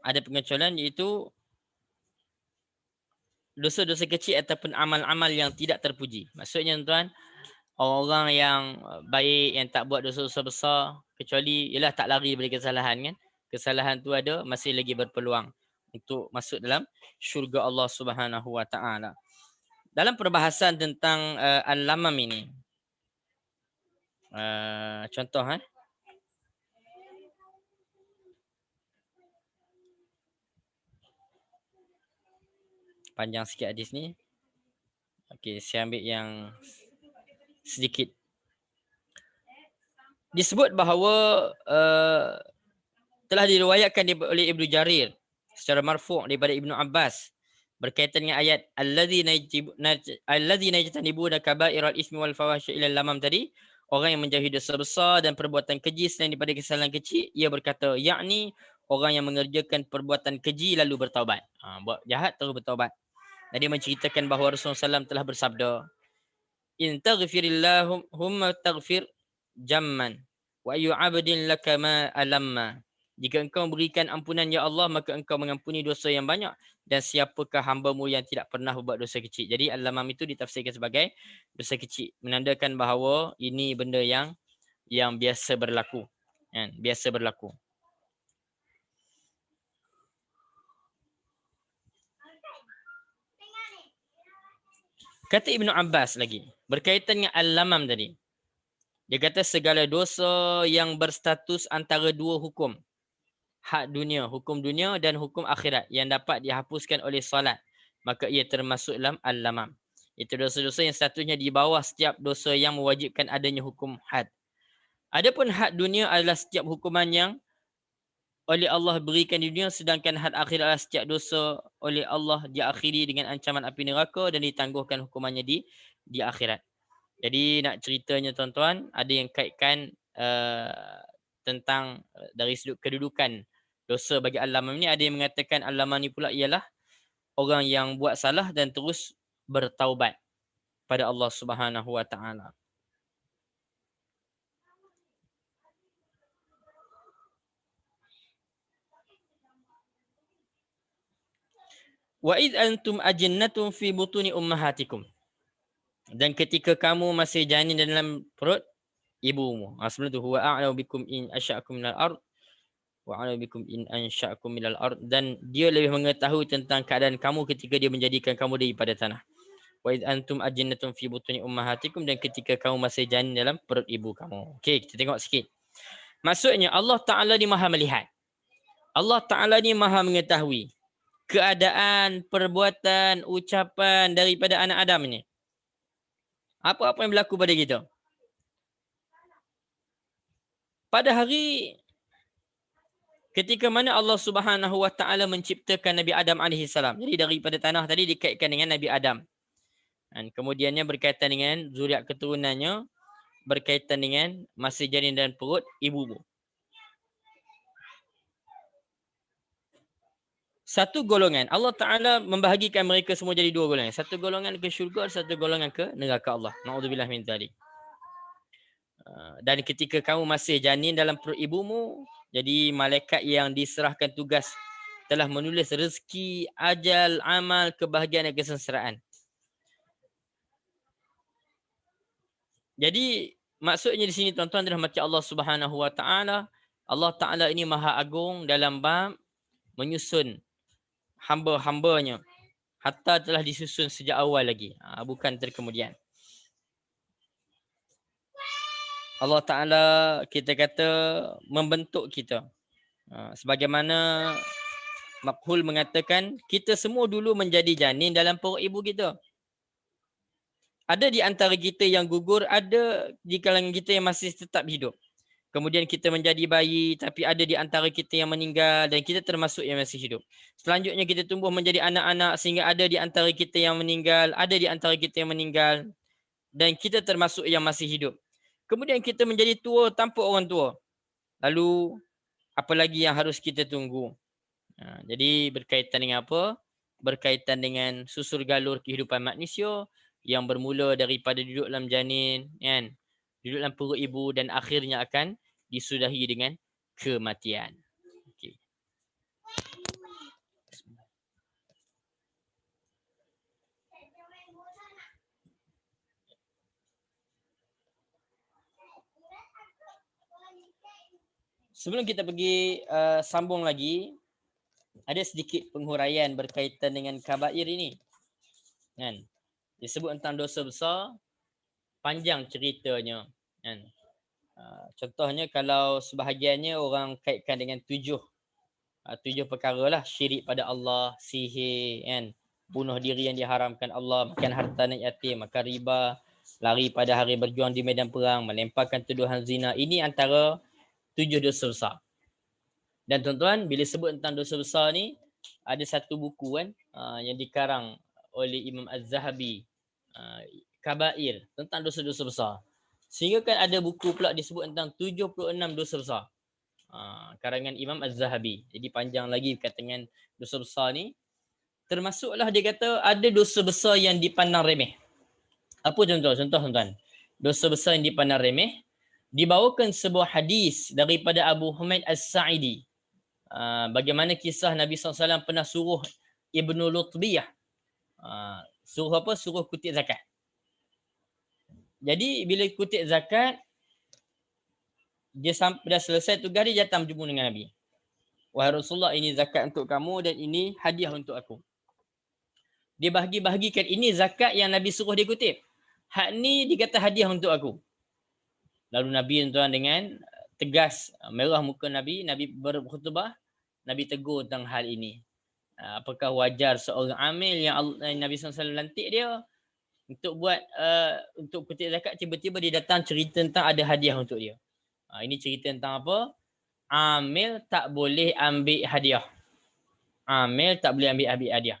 ada pengecualian iaitu dosa-dosa kecil ataupun amal-amal yang tidak terpuji. Maksudnya tuan, orang yang baik yang tak buat dosa-dosa besar kecuali ialah tak lari dari kesalahan kan. Kesalahan tu ada masih lagi berpeluang untuk masuk dalam syurga Allah Subhanahu Wa Taala. Dalam perbahasan tentang al-lamam ini contoh panjang sikit hadis ni. Okey, saya ambil yang sedikit. Disebut bahawa telah diriwayatkan oleh Ibnu Jarir secara marfu' daripada Ibnu Abbas berkaitan dengan ayat alladzina yajtanibuna kaba'iral ismi wal fawahisya ila lamam tadi, orang yang menjauhi dosa besar dan perbuatan keji selain daripada kesalahan kecil, ia berkata yakni orang yang mengerjakan perbuatan keji lalu bertaubat. Buat jahat terus bertaubat. Dan dia menceritakan bahawa Rasulullah SAW telah bersabda, in taghfirillahumma taghfir jamman wa ayu abdin laka ma alamma. Jika engkau berikan ampunan ya Allah, maka engkau mengampuni dosa yang banyak, dan siapakah hamba-Mu yang tidak pernah berbuat dosa kecil. Jadi al-lamam itu ditafsirkan sebagai dosa kecil, menandakan bahawa ini benda yang biasa berlaku. Biasa berlaku. Kata Ibnu Abbas lagi berkaitan dengan al-lamam tadi. Dia kata segala dosa yang berstatus antara dua hukum, hak dunia, hukum dunia dan hukum akhirat yang dapat dihapuskan oleh solat, maka ia termasuk dalam al-lamam. Itu dosa-dosa yang statusnya di bawah setiap dosa yang mewajibkan adanya hukum had. Adapun had dunia adalah setiap hukuman yang oleh Allah berikan di dunia, sedangkan had akhirat adalah setiap dosa oleh Allah diakhiri dengan ancaman api neraka dan ditangguhkan hukumannya di akhirat. Jadi nak ceritanya tuan-tuan, ada yang kaitkan tentang dari sudut kedudukan dosa bagi al-lamam ni, ada yang mengatakan al-lamam ni pula ialah orang yang buat salah dan terus bertaubat pada Allah Subhanahu Wa Taala. Wa id antum ajinnatun fi butuni ummahatikum. Dan ketika kamu masih janin dalam perut ibumu. Sebelum tu huwa a'lamu bikum in asya'akum minal ard wa a'lamu bikum in ansya'akum minal ard, dan dia lebih mengetahui tentang keadaan kamu ketika dia menjadikan kamu daripada tanah. Wa id antum ajinnatun fi butuni ummahatikum, dan ketika kamu masih janin dalam perut ibu kamu. Okey, kita tengok sikit. Maksudnya Allah Taala ni Maha melihat. Allah Taala ni Maha mengetahui keadaan, perbuatan, ucapan daripada anak Adam ini. Apa-apa yang berlaku pada kita. Pada hari ketika mana Allah Subhanahu Wa Taala menciptakan Nabi Adam alaihi salam. Jadi daripada tanah tadi dikaitkan dengan Nabi Adam. Dan kemudiannya berkaitan dengan zuriat keturunannya, berkaitan dengan masih janin dan perut ibu. Satu golongan, Allah Ta'ala membahagikan mereka semua jadi dua golongan. Satu golongan ke syurga, satu golongan ke neraka Allah. Na'udzubillah min dzalik. Dan ketika kamu masih janin dalam perut ibumu, jadi malaikat yang diserahkan tugas telah menulis rezeki, ajal, amal, kebahagiaan dan kesengsaraan. Jadi maksudnya di sini tuan-tuan adalah macam Allah Subhanahu Wa Ta'ala. Allah Ta'ala ini Maha Agung dalam bab menyusun hamba-hambanya, hatta telah disusun sejak awal lagi, bukan terkemudian. Allah Ta'ala kita kata membentuk kita. Sebagaimana Makhul mengatakan, kita semua dulu menjadi janin dalam perut ibu kita. Ada di antara kita yang gugur, ada di kalangan kita yang masih tetap hidup. Kemudian kita menjadi bayi tapi ada di antara kita yang meninggal dan kita termasuk yang masih hidup. Selanjutnya kita tumbuh menjadi anak-anak sehingga ada di antara kita yang meninggal, ada di antara kita yang meninggal dan kita termasuk yang masih hidup. Kemudian kita menjadi tua tanpa orang tua. Lalu apa lagi yang harus kita tunggu? Jadi berkaitan dengan apa? Berkaitan dengan susur galur kehidupan manusia yang bermula daripada duduk dalam janin, kan? Duduk dalam perut ibu dan akhirnya akan disudahi dengan kematian. Okay. Sebelum kita pergi sambung lagi, ada sedikit penghuraian berkaitan dengan kabair ini. Kan? Disebut tentang dosa besar, panjang ceritanya. Kan? Contohnya kalau sebahagiannya orang kaitkan dengan tujuh perkara lah. Syirik pada Allah, sihir, kan? Bunuh diri yang diharamkan Allah, makan harta anak yatim, makan riba, lari pada hari berjuang di medan perang, melemparkan tuduhan zina. Ini antara 7 dosa besar. Dan tuan-tuan, bila sebut tentang dosa besar ni, ada satu buku kan yang dikarang oleh Imam Az-Zahabi, Kabair, tentang dosa-dosa besar. Sehingga kan ada buku pula disebut tentang 76 dosa besar. Karangan Imam Az-Zahabi. Jadi panjang lagi berkaitan dengan dosa besar ni. Termasuklah dia kata ada dosa besar yang dipandang remeh. Apa contoh? Contoh tuan-tuan. Dosa besar yang dipandang remeh. Dibawakan sebuah hadis daripada Abu Humaid As-Sa'idi. Bagaimana kisah Nabi SAW pernah suruh Ibnu Lutbiyah. Suruh apa? Suruh kutip zakat. Jadi bila kutip zakat, dia dah selesai tugas dia datang berjumpa dengan Nabi. Wahai Rasulullah, ini zakat untuk kamu dan ini hadiah untuk aku. Dia bahagi-bahagikan, ini zakat yang Nabi suruh dia kutip. Hak ni dikata hadiah untuk aku. Lalu Nabi tuan dengan tegas, merah muka Nabi berkhutbah, Nabi tegur tentang hal ini. Apakah wajar seorang amil yang Nabi SAW lantik dia untuk buat untuk kutip zakat, tiba-tiba dia datang cerita tentang ada hadiah untuk dia. Ini cerita tentang apa? Amil tak boleh ambil hadiah. Amil tak boleh ambil hadiah.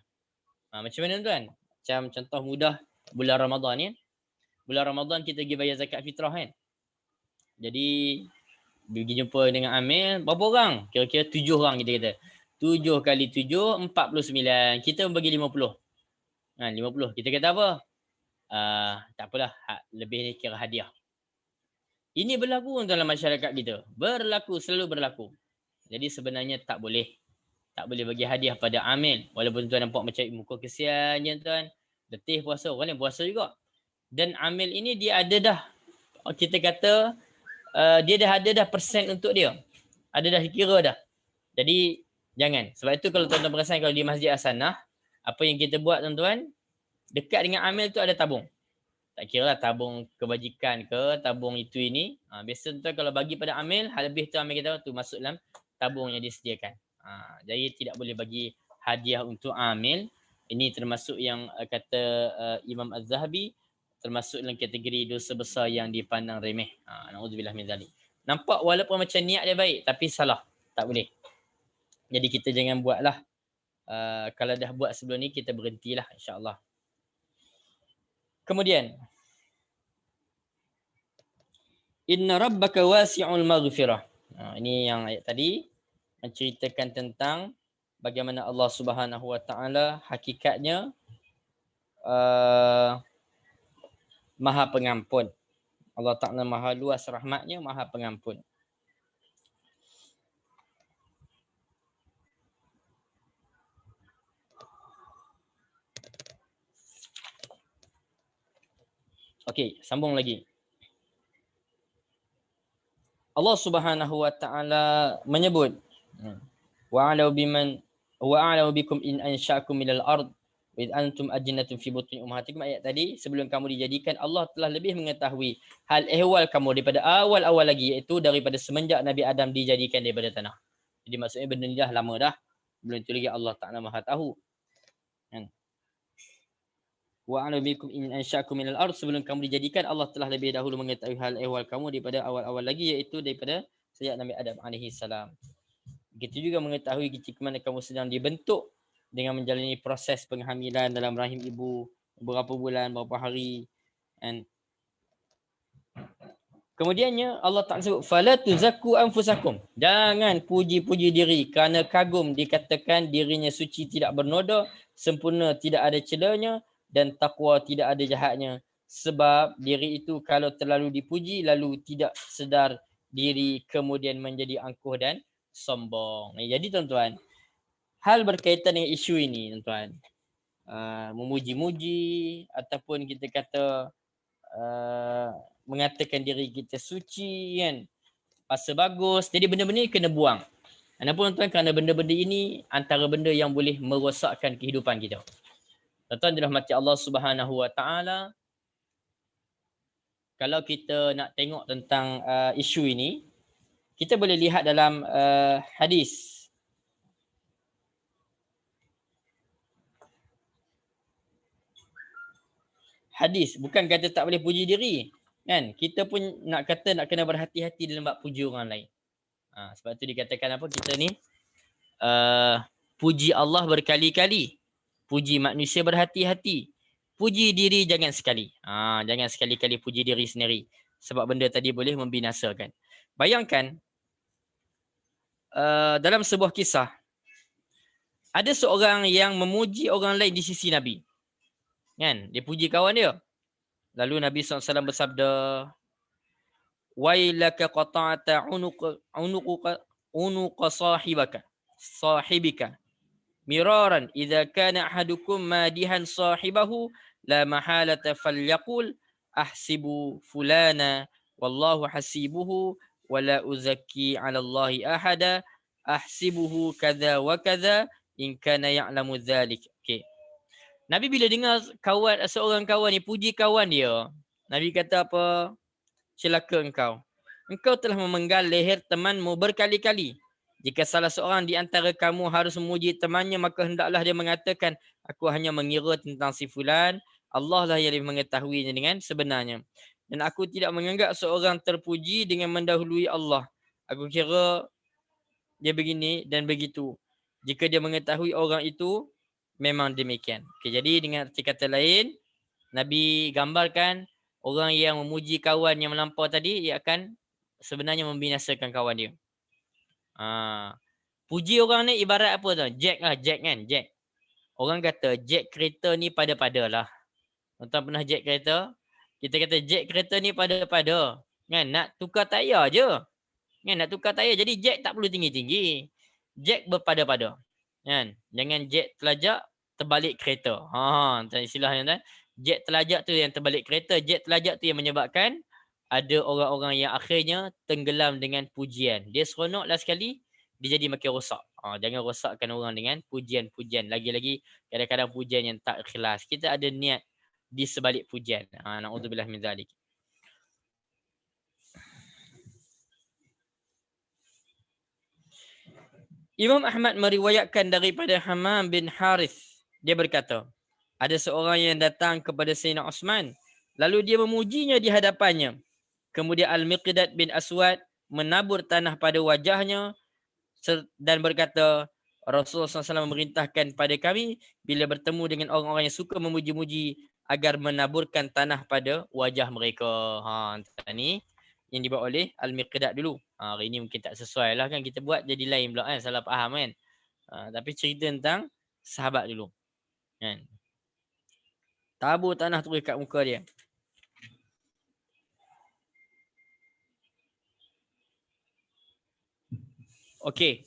Macam mana tuan? Macam contoh mudah bulan Ramadan ni. Bulan Ramadan kita pergi bayar zakat fitrah kan. Jadi pergi jumpa dengan amil, berapa orang? Kira-kira 7 orang kita kata. 7 kali 7, 49. Kita bagi 50. 50. Kita kata apa? Tak apalah. Lebih ni kira hadiah. Ini berlaku dalam masyarakat kita. Berlaku, selalu berlaku. Jadi sebenarnya tak boleh. Tak boleh bagi hadiah pada amil. Walaupun tuan nampak macam muka kesiannya tuan. Letih puasa. Orang lain puasa juga. Dan amil ini dia ada dah. Kita kata dia dah ada dah persen untuk dia. Ada dah kira dah. Jadi jangan. Sebab itu kalau tuan-tuan perasan kalau di Masjid Hasanah, apa yang kita buat tuan-tuan, dekat dengan amil tu ada tabung. Tak kira lah tabung kebajikan ke, tabung itu ini. Biasa tuan kalau bagi pada amil, hal lebih tu amil kita tu masuk dalam tabung yang disediakan. Jadi tidak boleh bagi hadiah untuk amil. Ini termasuk yang kata Imam Az-Zahabi, termasuk dalam kategori dosa besar yang dipandang remeh. Na'udzubillah min zalik. Nampak walaupun macam niat dia baik, tapi salah. Tak boleh. Jadi kita jangan buatlah. Kalau dah buat sebelum ni, kita berhentilah insyaAllah. Kemudian, Inna rabbaka wasi'ul maghfirah. Ini yang ayat tadi menceritakan tentang bagaimana Allah Subhanahu Wa Taala hakikatnya Maha Pengampun. Allah Ta'ala Maha luas rahmatnya, Maha Pengampun. Okey, sambung lagi. Allah Subhanahu Wa Taala menyebut wa'alau bikum in ansha'akum minal ard id antum ajnatun fi butni ummahatikum. Ayat tadi, sebelum kamu dijadikan, Allah telah lebih mengetahui hal ehwal kamu daripada awal-awal lagi, iaitu daripada semenjak Nabi Adam dijadikan daripada tanah. Jadi maksudnya benda ni dah lama dah. Belum itu lagi Allah Ta'ala Maha tahu. Kan? Wa a'lamu bikum in ansha'akum minal ard, sebelum kamu dijadikan Allah telah lebih dahulu mengetahui hal ehwal kamu daripada awal-awal lagi, iaitu daripada sejak Nabi Adam alaihi salam. Begitu juga mengetahui ketika mana kamu sedang dibentuk dengan menjalani proses penghamilan dalam rahim ibu berapa bulan, berapa hari. And kemudiannya Allah Ta'ala sebut fala tuzakku anfusakum, jangan puji-puji diri kerana kagum dikatakan dirinya suci, tidak bernoda, sempurna, tidak ada celanya, dan takwa tidak ada jahatnya. Sebab diri itu kalau terlalu dipuji lalu tidak sedar diri kemudian menjadi angkuh dan sombong. Jadi tuan-tuan, hal berkaitan dengan isu ini tuan-tuan, memuji-muji ataupun kita kata mengatakan diri kita suci kan, rasa bagus, jadi benda-benda ni kena buang. Kenapa tuan-tuan? Kerana benda-benda ini antara benda yang boleh merosakkan kehidupan kita. Tuan-tuan dirahmati Allah Subhanahu Wa Taala, kalau kita nak tengok tentang isu ini, kita boleh lihat dalam hadis. Hadis bukan kata tak boleh puji diri, kan? Kita pun nak kata nak kena berhati-hati dalam bab puji orang lain. Sebab tu dikatakan apa, kita ni puji Allah berkali-kali, puji manusia berhati-hati, puji diri jangan sekali. Jangan sekali-kali puji diri sendiri, sebab benda tadi boleh membinasakan. Bayangkan dalam sebuah kisah, ada seorang yang memuji orang lain di sisi Nabi, kan? Dia puji kawan dia. Lalu Nabi SAW bersabda, wailaka qata'ata unuqa sahibika miraran idza kana ahadukum madihan sahibahu la mahalata falyaqul ahsibu fulana wallahu hasibuhu wala uzakki 'ala Allahi ahada ahsibuhu kadza wa kadza in kana ya'lamu dzalik. Okey. Nabi bila dengar seorang kawan ni puji kawan dia, Nabi kata apa? Celaka engkau. Engkau telah memenggal leher temanmu berkali-kali. Jika salah seorang di antara kamu harus memuji temannya, maka hendaklah dia mengatakan, aku hanya mengira tentang si fulan, Allah lah yang mengetahuinya dengan sebenarnya. Dan aku tidak menganggap seorang terpuji dengan mendahului Allah. Aku kira dia begini dan begitu. Jika dia mengetahui orang itu, memang demikian. Okay, jadi dengan arti kata lain, Nabi gambarkan orang yang memuji kawan yang melampau tadi, dia akan sebenarnya membinasakan kawan dia. Puji orang ni ibarat apa tu? Jack lah, Jack kan? Jack. Orang kata Jack kereta ni pada-pada lah. Tuan-tuan pernah Jack kereta? Kita kata Jack kereta ni pada-pada. Kan? Nak tukar tayar je. Kan? Nak tukar tayar. Jadi Jack tak perlu tinggi-tinggi. Jack berpada-pada. Kan? Jangan Jack telajak terbalik kereta. Istilahnya kan? Jet telajak tu yang terbalik kereta. Jet telajak tu yang menyebabkan ada orang-orang yang akhirnya tenggelam dengan pujian. Dia seronoklah sekali, dia jadi makin rosak. Jangan rosakkan orang dengan pujian-pujian. Lagi-lagi kadang-kadang pujian yang tak ikhlas. Kita ada niat di sebalik pujian. Na'udzubillah min zalik. Imam Ahmad meriwayatkan daripada Hammam bin Harith. Dia berkata, ada seorang yang datang kepada Sayyidina Osman, lalu dia memujinya di hadapannya. Kemudian Al-Miqdad bin Aswad menabur tanah pada wajahnya dan berkata, Rasulullah SAW memerintahkan pada kami bila bertemu dengan orang-orang yang suka memuji-muji agar menaburkan tanah pada wajah mereka. Ni yang dibuat oleh Al-Miqdad dulu. Hari ini mungkin tak sesuai lah kan, kita buat jadi lain pula kan, salah faham kan. Tapi cerita tentang sahabat dulu kan. Tabur tanah tu dekat muka dia. Okey.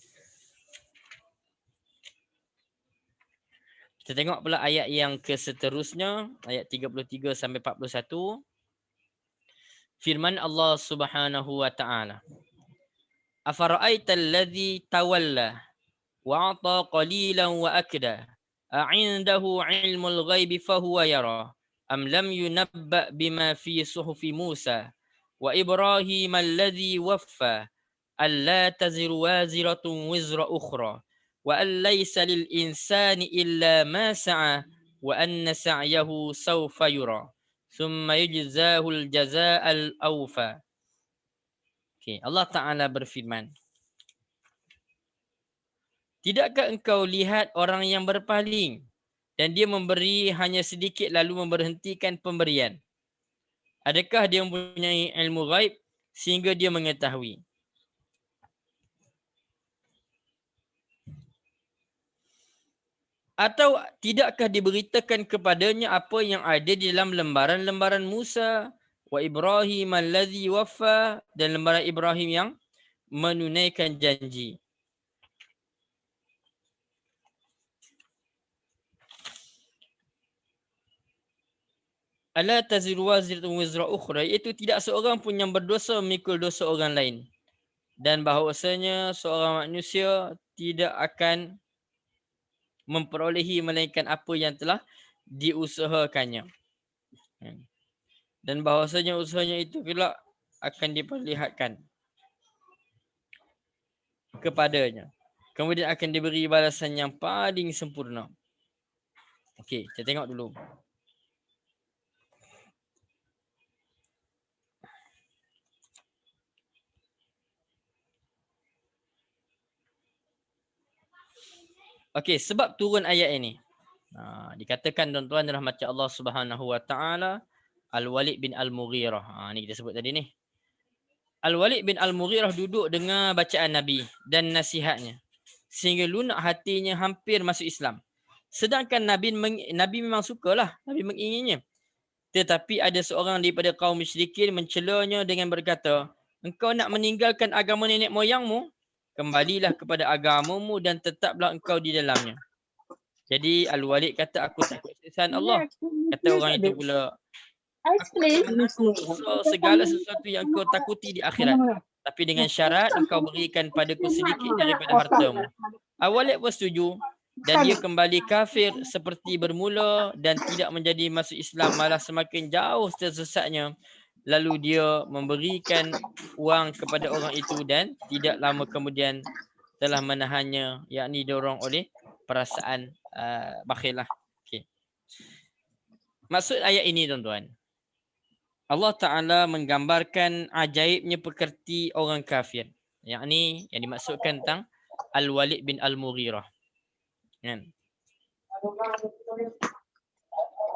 Kita tengok pula ayat yang seterusnya, ayat 33 sampai 41. Firman Allah Subhanahu wa taala. Afara'aital ladzi tawalla wa 'ata qalilan wa akda. A'indahu 'ilmul ghaibi fahuwa yara. Am lam yunabba bima fi suhufi Musa wa Ibrahim alladhi waffa alla taziru waziratun wizra ukhra wa an laysa lil insani illa ma sa'a wa anna sa'yahu sawfa yura thumma yujzahul jazaa'al awfa. Okay, Allah Ta'ala berfirman, tidakkah engkau lihat orang yang berpaling dan dia memberi hanya sedikit lalu memberhentikan pemberian? Adakah dia mempunyai ilmu ghaib sehingga dia mengetahui? Atau tidakkah diberitakan kepadanya apa yang ada di dalam lembaran-lembaran Musa wa Ibrahim allazi waffa, dan lembaran Ibrahim yang menunaikan janji? Ala taziru waziratun wizra ukhra, iaitu tidak seorang pun yang berdosa memikul dosa orang lain, dan bahawasanya seorang manusia tidak akan memperolehi melainkan apa yang telah diusahakannya. Dan bahawasanya usahanya itu pula akan diperlihatkan kepadanya. Kemudian akan diberi balasan yang paling sempurna. Okey, kita tengok dulu. Okey, sebab turun ayat ini. Dikatakan tuan-tuan rahmat Allah Subhanahu Wa Taala, Al-Walid bin Al-Mughirah. Ni kita sebut tadi ni. Al-Walid bin Al-Mughirah duduk dengar bacaan Nabi dan nasihatnya sehingga lunak hatinya hampir masuk Islam. Sedangkan Nabi memang sukalah, Nabi menginginnya. Tetapi ada seorang daripada kaum musyrikin mencelanya dengan berkata, engkau nak meninggalkan agama nenek moyangmu? Kembalilah kepada agamamu dan tetaplah engkau di dalamnya. Jadi Al-Walid kata, aku takut siksaan Allah. Kata orang itu pula, aku akan menanggung segala sesuatu yang kau takuti di akhirat. Tapi dengan syarat engkau berikan padaku sedikit daripada hartamu. Al-Walid pun setuju. Dan dia kembali kafir seperti bermula dan tidak menjadi masuk Islam, malah semakin jauh tersesatnya. Lalu dia memberikan wang kepada orang itu dan tidak lama kemudian telah menahannya, yakni dorong oleh perasaan bakhil lah. Okay. Maksud ayat ini tuan-tuan, Allah Ta'ala menggambarkan ajaibnya pekerti orang kafir. Yakni yang dimaksudkan tentang Al-Walid bin Al-Mughirah. Kan?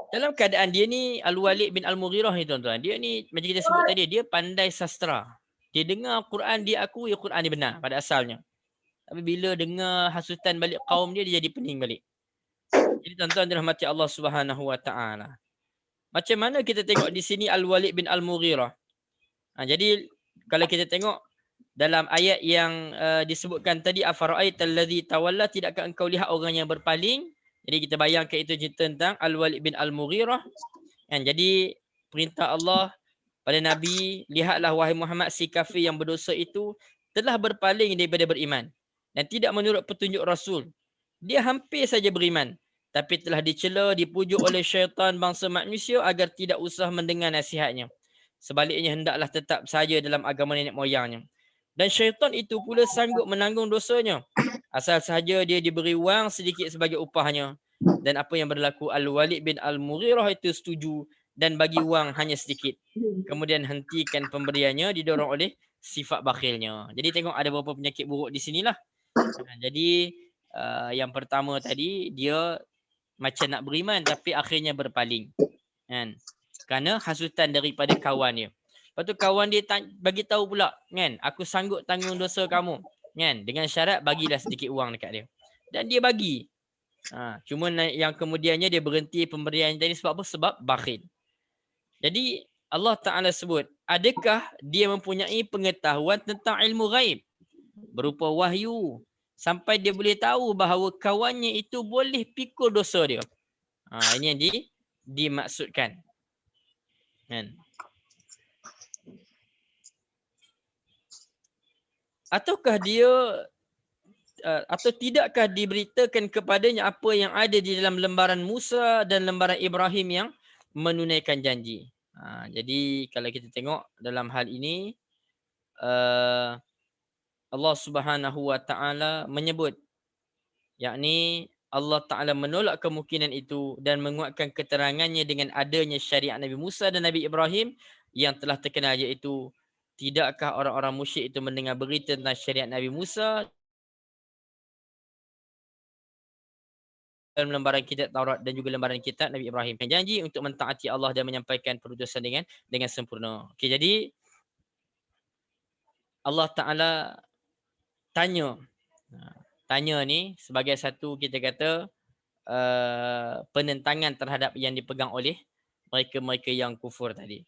Dalam keadaan dia ni, Al-Walid bin Al-Mughirah ni tuan-tuan, dia ni macam kita sebut tadi, dia pandai sastra. Dia dengar Quran, dia akui Quran dia benar pada asalnya. Tapi bila dengar hasutan balik kaum dia, dia jadi pening balik. Jadi tuan-tuan dirahmati Allah Subhanahu Wa Taala. Macam mana kita tengok di sini Al-Walid bin Al-Mughirah? Jadi kalau kita tengok dalam ayat yang disebutkan tadi, afara'aital ladzi tawalla, tidakkah engkau lihat orang yang berpaling? Jadi kita bayangkan itu cerita tentang Al-Walid bin Al-Mughirah. Jadi perintah Allah pada Nabi, lihatlah wahai Muhammad, si kafir yang berdosa itu telah berpaling daripada beriman dan tidak menurut petunjuk Rasul. Dia hampir saja beriman, tapi telah dicela, dipujuk oleh syaitan bangsa manusia agar tidak usah mendengar nasihatnya. Sebaliknya hendaklah tetap saja dalam agama nenek moyangnya. Dan syaitan itu pula sanggup menanggung dosanya asal sahaja dia diberi wang sedikit sebagai upahnya. Dan apa yang berlaku, Al-Walid bin Al-Mughirah itu setuju dan bagi wang hanya sedikit. Kemudian hentikan pemberiannya didorong oleh sifat bakhilnya. Jadi tengok ada beberapa penyakit buruk di sinilah. Jadi yang pertama tadi, dia macam nak beriman tapi akhirnya berpaling. Kan? Kerana hasutan daripada kawan dia. Lepas tu kawan dia bagi tahu pula, kan, aku sanggup tanggung dosa kamu. Kan? Dengan syarat bagilah sedikit wang dekat dia. Dan dia bagi. Cuma yang kemudiannya dia berhenti pemberian tadi sebab apa? Sebab bakhil. Jadi Allah Ta'ala sebut, adakah dia mempunyai pengetahuan tentang ilmu ghaib berupa wahyu sampai dia boleh tahu bahawa kawannya itu boleh pikul dosa dia? Ini yang dimaksudkan. Kan? Ataukah dia atau tidakkah diberitakan kepadanya apa yang ada di dalam lembaran Musa dan lembaran Ibrahim yang menunaikan janji? Jadi kalau kita tengok dalam hal ini, Allah Subhanahu Wa Taala menyebut, yakni Allah Ta'ala menolak kemungkinan itu dan menguatkan keterangannya dengan adanya syariat Nabi Musa dan Nabi Ibrahim yang telah terkenal, iaitu tidakkah orang-orang musyrik itu mendengar berita tentang syariat Nabi Musa dalam lembaran kitab Taurat dan juga lembaran kitab Nabi Ibrahim, yang janji untuk mentaati Allah dan menyampaikan perutusan dengan sempurna. Okey, jadi Allah Ta'ala tanya, tanya ni sebagai satu, kita kata, penentangan terhadap yang dipegang oleh mereka-mereka yang kufur tadi.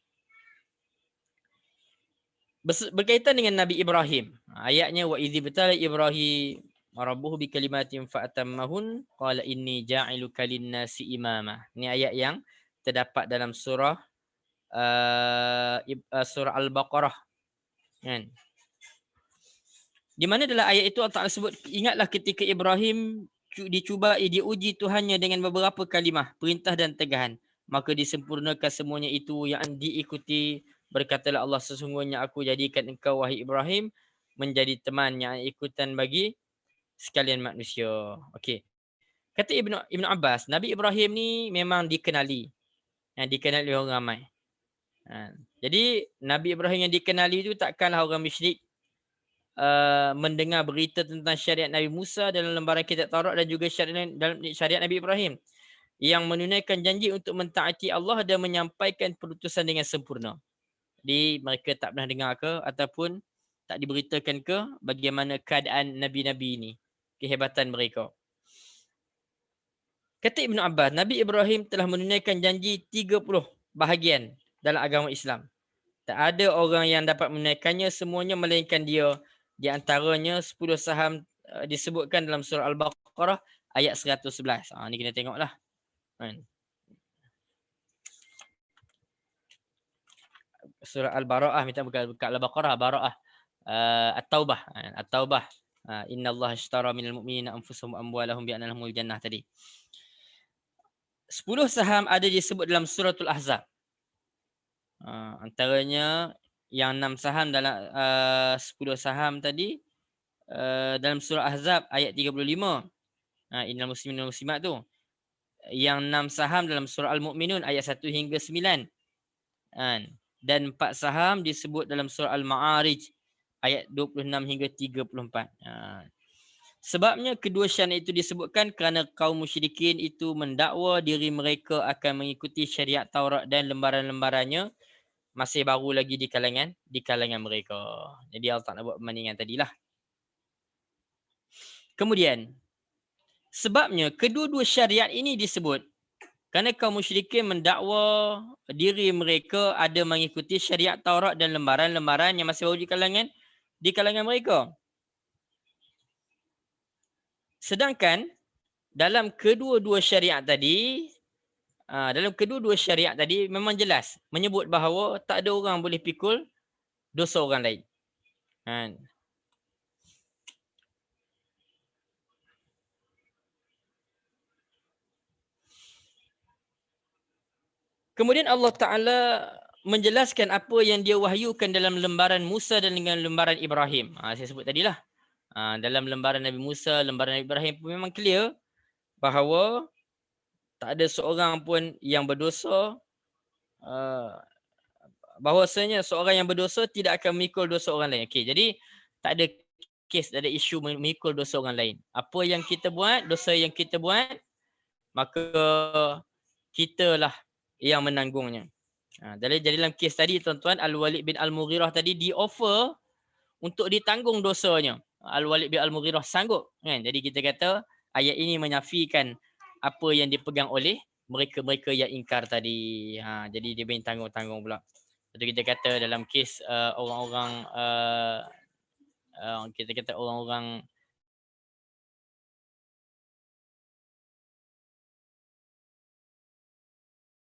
Berkaitan dengan Nabi Ibrahim, ayatnya wa idzi batala Ibrahim rabbuhu bi kalimatin fa atammahun qala inni ja'iluka lin-nasi imama. Ini ayat yang terdapat dalam surah surah Al-Baqarah, kan. Di mana dalam ayat itu Allah Ta'ala sebut, ingatlah ketika Ibrahim dicuba, diuji Tuhannya dengan beberapa kalimah, perintah dan tegahan. Maka disempurnakan semuanya itu yang diikuti. Berkatalah Allah, sesungguhnya aku jadikan engkau wahai Ibrahim menjadi teman yang ikutan bagi sekalian manusia. Okey. Kata Ibnu Abbas, Nabi Ibrahim ni memang dikenali. Yang dikenali oleh orang ramai. Jadi Nabi Ibrahim yang dikenali itu takkanlah orang musyrik mendengar berita tentang syariat Nabi Musa dalam lembaran kitab Taurat dan juga syariat Nabi Ibrahim yang menunaikan janji untuk mentaati Allah dan menyampaikan perutusan dengan sempurna. Jadi mereka tak pernah dengar ke ataupun tak diberitakan ke bagaimana keadaan nabi-nabi ini, kehebatan mereka. Kata Ibnu Abbas, Nabi Ibrahim telah menunaikan janji 30 bahagian dalam agama Islam. Tak ada orang yang dapat menunaikannya semuanya melainkan dia. Di antaranya 10 saham disebutkan dalam surah Al-Baqarah ayat 111. Ni kena tengoklah. Surah Al-Bara'ah, minta bukan Al-Baqarah, Bara'ah. At-Taubah. At-Taubah. Innallaha ashtara minal mu'minina anfusahum amwalahum bi anna lahumul jannah tadi. 10 saham ada disebut dalam suratul Ahzab. Antaranya yang 6 saham dalam 10 saham tadi dalam surah Ahzab ayat 35. Innal muslimin wal muslimat tu. Yang 6 saham dalam surah Al-Mu'minun ayat 1 hingga 9. Dan 4 saham disebut dalam surah Al-Ma'arij ayat 26 hingga 34. Sebabnya kedua syariat itu disebutkan kerana kaum musyrikin itu mendakwa diri mereka akan mengikuti syariat Taurat dan lembaran-lembarannya masih baru lagi di kalangan mereka. Jadi Allah tak nak buat perbandingan tadilah. Kemudian sebabnya kedua-dua syariat ini disebut kerana kaum musyrikin mendakwa diri mereka ada mengikuti syariat Taurat dan lembaran-lembaran yang masih baru di kalangan mereka. Sedangkan dalam kedua-dua syariat tadi, memang jelas menyebut bahawa tak ada orang boleh pikul dosa orang lain. Kemudian Allah Ta'ala menjelaskan apa yang dia wahyukan dalam lembaran Musa dan dengan lembaran Ibrahim. Saya sebut tadilah. Dalam lembaran Nabi Musa, lembaran Nabi Ibrahim pun memang clear bahawa tak ada seorang pun yang berdosa, bahawasanya seorang yang berdosa tidak akan memikul dosa orang lain. Okey, jadi tak ada kes, tak ada isu memikul dosa orang lain. Apa yang kita buat, dosa yang kita buat, maka kitalah yang menanggungnya. Jadi dalam kes tadi tuan-tuan, Al-Walid bin Al-Mughirah tadi di-offer untuk ditanggung dosanya. Al-Walid bin Al-Mughirah sanggup, kan? Jadi kita kata ayat ini menafikan apa yang dipegang oleh mereka-mereka yang ingkar tadi. Jadi dia boleh tanggung-tanggung pula. Lepas kita kata dalam kes orang-orang kita kata orang-orang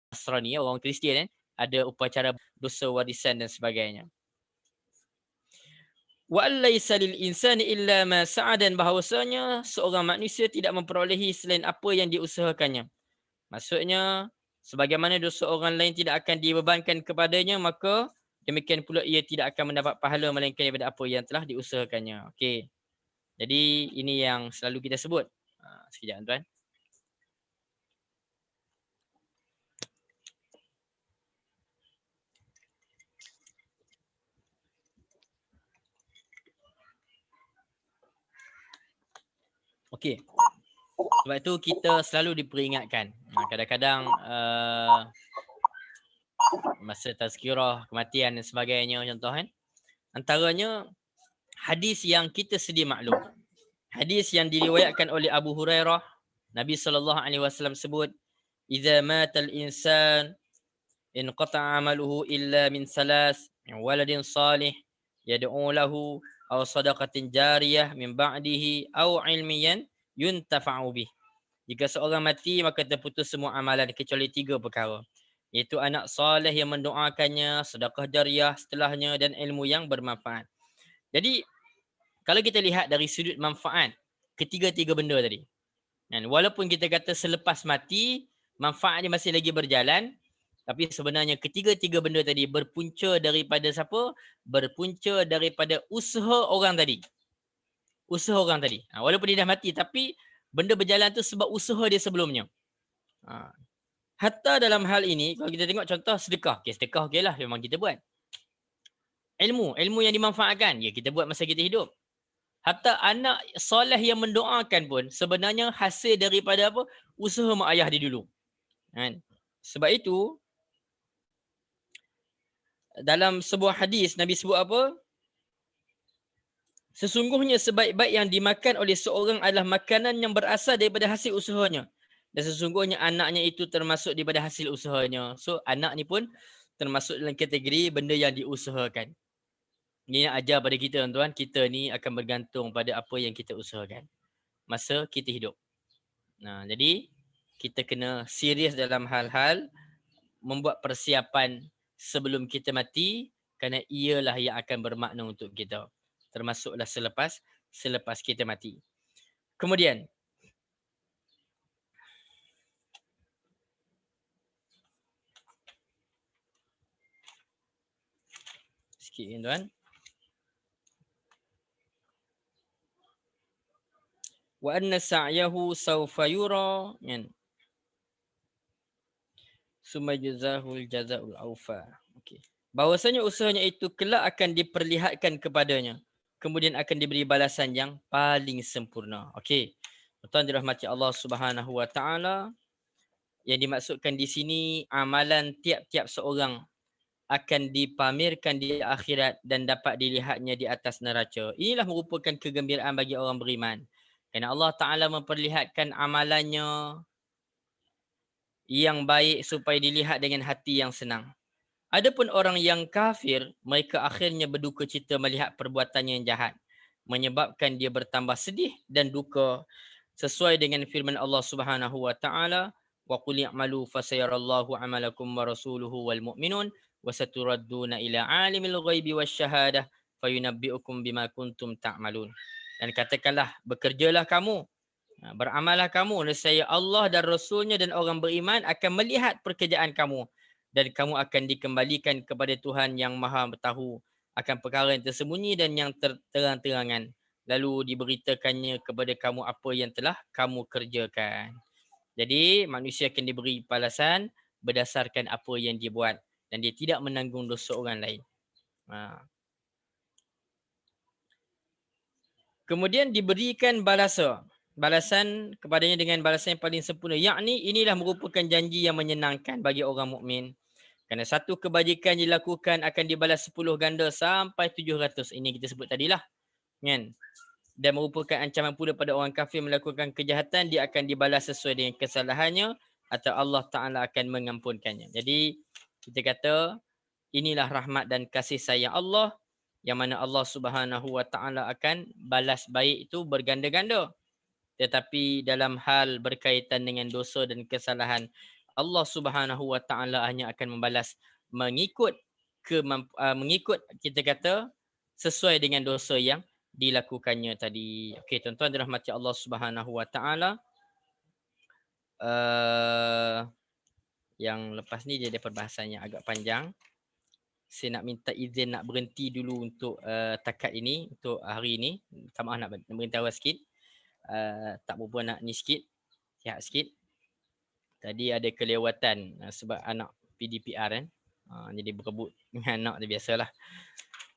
Nasrani, orang Kristian, ada upacara dosa warisan dan sebagainya. Wa laisa lil insani illa ma sa'a, dan bahawasanya seorang manusia tidak memperolehi selain apa yang diusahakannya. Maksudnya sebagaimana dosa orang lain tidak akan dibebankan kepadanya, maka demikian pula ia tidak akan mendapat pahala melainkan daripada apa yang telah diusahakannya. Okey. Jadi ini yang selalu kita sebut. Sekejap tuan. Okey. Sebab itu kita selalu diperingatkan. Kadang-kadang masa tazkirah, kematian dan sebagainya contoh kan. Antaranya hadis yang kita sedia maklum. Hadis yang diriwayatkan oleh Abu Hurairah, Nabi SAW sebut, "Idza matal insan inqata'a amaluhu illa min salas, min waladin salih yad'u lahu aw sadaqatin jariyah min ba'dihi aw ilmiyan yuntafa'u bih." Jika seorang mati maka terputus semua amalan kecuali 3 perkara. Iaitu anak soleh yang mendoakannya, sedekah jariah setelahnya dan ilmu yang bermanfaat. Jadi kalau kita lihat dari sudut manfaat ketiga-tiga benda tadi. Dan walaupun kita kata selepas mati manfaatnya masih lagi berjalan, tapi sebenarnya ketiga-tiga benda tadi berpunca daripada siapa? Berpunca daripada usaha orang tadi. Usaha orang tadi. Walaupun dia dah mati tapi benda berjalan tu sebab usaha dia sebelumnya. Hatta dalam hal ini kalau kita tengok contoh sedekah. Okay, sedekah okey lah memang kita buat. Ilmu yang dimanfaatkan ya kita buat masa kita hidup. Hatta anak soleh yang mendoakan pun sebenarnya hasil daripada apa? Usaha mak ayah dia dulu. Kan? Sebab itu dalam sebuah hadis Nabi sebut apa? Sesungguhnya sebaik-baik yang dimakan oleh seorang adalah makanan yang berasal daripada hasil usahanya. Dan sesungguhnya anaknya itu termasuk daripada hasil usahanya. So anak ni pun termasuk dalam kategori benda yang diusahakan. Ini nak ajar pada kita tuan-tuan, kita ni akan bergantung pada apa yang kita usahakan masa kita hidup. Nah, jadi kita kena serius dalam hal-hal membuat persiapan sebelum kita mati kerana ialah yang akan bermakna untuk kita. Termasuklah selepas kita mati. Kemudian sikit ni tuan. Wa anna sa'yahu sawfa yura yan summa jazahul jazaul aufa. Okey. Bahwasanya usahanya itu kelak akan diperlihatkan kepadanya. Kemudian akan diberi balasan yang paling sempurna. Okey. Tuan dirahmati Allah Subhanahu wa taala. Yang dimaksudkan di sini amalan tiap-tiap seorang akan dipamerkan di akhirat dan dapat dilihatnya di atas neraca. Inilah merupakan kegembiraan bagi orang beriman. Kerana Allah Ta'ala memperlihatkan amalannya yang baik supaya dilihat dengan hati yang senang. Adapun orang yang kafir, mereka akhirnya berduka cita melihat perbuatannya yang jahat. Menyebabkan dia bertambah sedih dan duka. Sesuai dengan firman Allah Subhanahu wa taala, wa qul i'malu fasayarallahu 'amalakum wa rasuluhu wal mu'minun wa saturadduna ila 'alimil ghaibi wasyahadah fayunabbi'ukum bima kuntum ta'malun. Dan katakanlah, bekerjalah kamu, beramallah kamu, nescaya Allah dan Rasulnya dan orang beriman akan melihat pekerjaan kamu dan kamu akan dikembalikan kepada Tuhan yang Maha Tahu akan perkara yang tersembunyi dan yang terang-terangan. Lalu diberitakannya kepada kamu apa yang telah kamu kerjakan. Jadi manusia akan diberi balasan berdasarkan apa yang dia buat dan dia tidak menanggung dosa orang lain. Kemudian diberikan balasan kepadanya dengan balasan yang paling sempurna. Yakni inilah merupakan janji yang menyenangkan bagi orang mukmin. Kerana satu kebajikan dilakukan akan dibalas 10 ganda sampai 700. Ini kita sebut tadilah. Kan? Dan merupakan ancaman pula pada orang kafir melakukan kejahatan, dia akan dibalas sesuai dengan kesalahannya atau Allah Ta'ala akan mengampunkannya. Jadi kita kata inilah rahmat dan kasih sayang Allah yang mana Allah Subhanahu wa taala akan balas baik itu berganda-ganda. Tetapi dalam hal berkaitan dengan dosa dan kesalahan, Allah Subhanahu wa taala hanya akan membalas mengikut kita kata sesuai dengan dosa yang dilakukannya tadi. Okey, tuan-tuan dirahmati Allah Subhanahu wa taala. Yang lepas ni dia ada perbahasan yang agak panjang. Saya nak minta izin nak berhenti dulu untuk takat ini, untuk hari ini. Minta maaf nak berhenti awal sikit. Tak berapa nak ni sikit. Sihat sikit. Tadi ada kelewatan sebab anak PDPR kan. Jadi berebut dengan anak tu biasalah.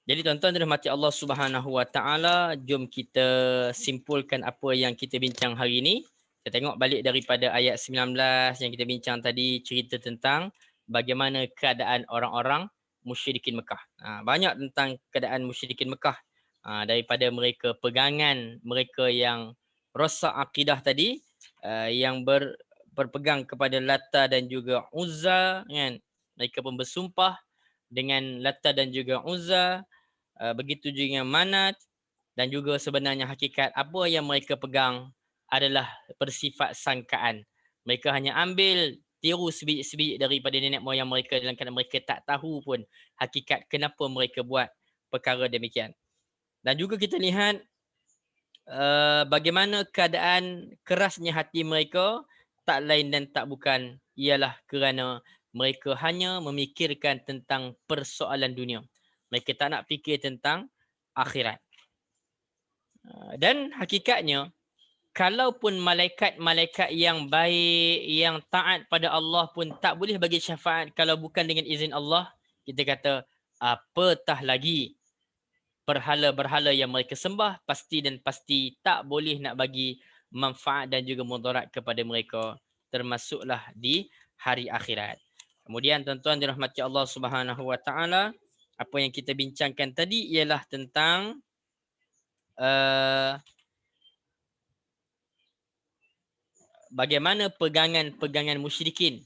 Jadi tuan-tuan dirahmati Allah Subhanahu Wa Taala, jom kita simpulkan apa yang kita bincang hari ini. Kita tengok balik daripada ayat 19 yang kita bincang tadi, cerita tentang bagaimana keadaan orang-orang musyrikin Mekah. Banyak tentang keadaan musyrikin Mekah. Daripada mereka pegangan mereka yang rosak akidah tadi, yang berpegang kepada Lata dan juga Uzza, kan? Mereka pun bersumpah dengan Lata dan juga Uzza. Begitu juga dengan Manat, dan juga sebenarnya hakikat apa yang mereka pegang adalah bersifat sangkaan. Mereka hanya ambil tiru sebiji-sebiji daripada nenek moyang mereka dalam keadaan mereka tak tahu pun hakikat kenapa mereka buat perkara demikian. Dan juga kita lihat bagaimana keadaan kerasnya hati mereka, tak lain dan tak bukan ialah kerana mereka hanya memikirkan tentang persoalan dunia. Mereka tak nak fikir tentang akhirat. Dan hakikatnya, kalaupun malaikat-malaikat yang baik, yang taat pada Allah pun tak boleh bagi syafaat kalau bukan dengan izin Allah, kita kata apatah lagi berhala-berhala yang mereka sembah, pasti dan pasti tak boleh nak bagi manfaat dan juga mudarat kepada mereka, termasuklah di hari akhirat. Kemudian tuan-tuan dirahmati Allah Subhanahu Wa Taala, apa yang kita bincangkan tadi ialah tentang bagaimana pegangan-pegangan musyrikin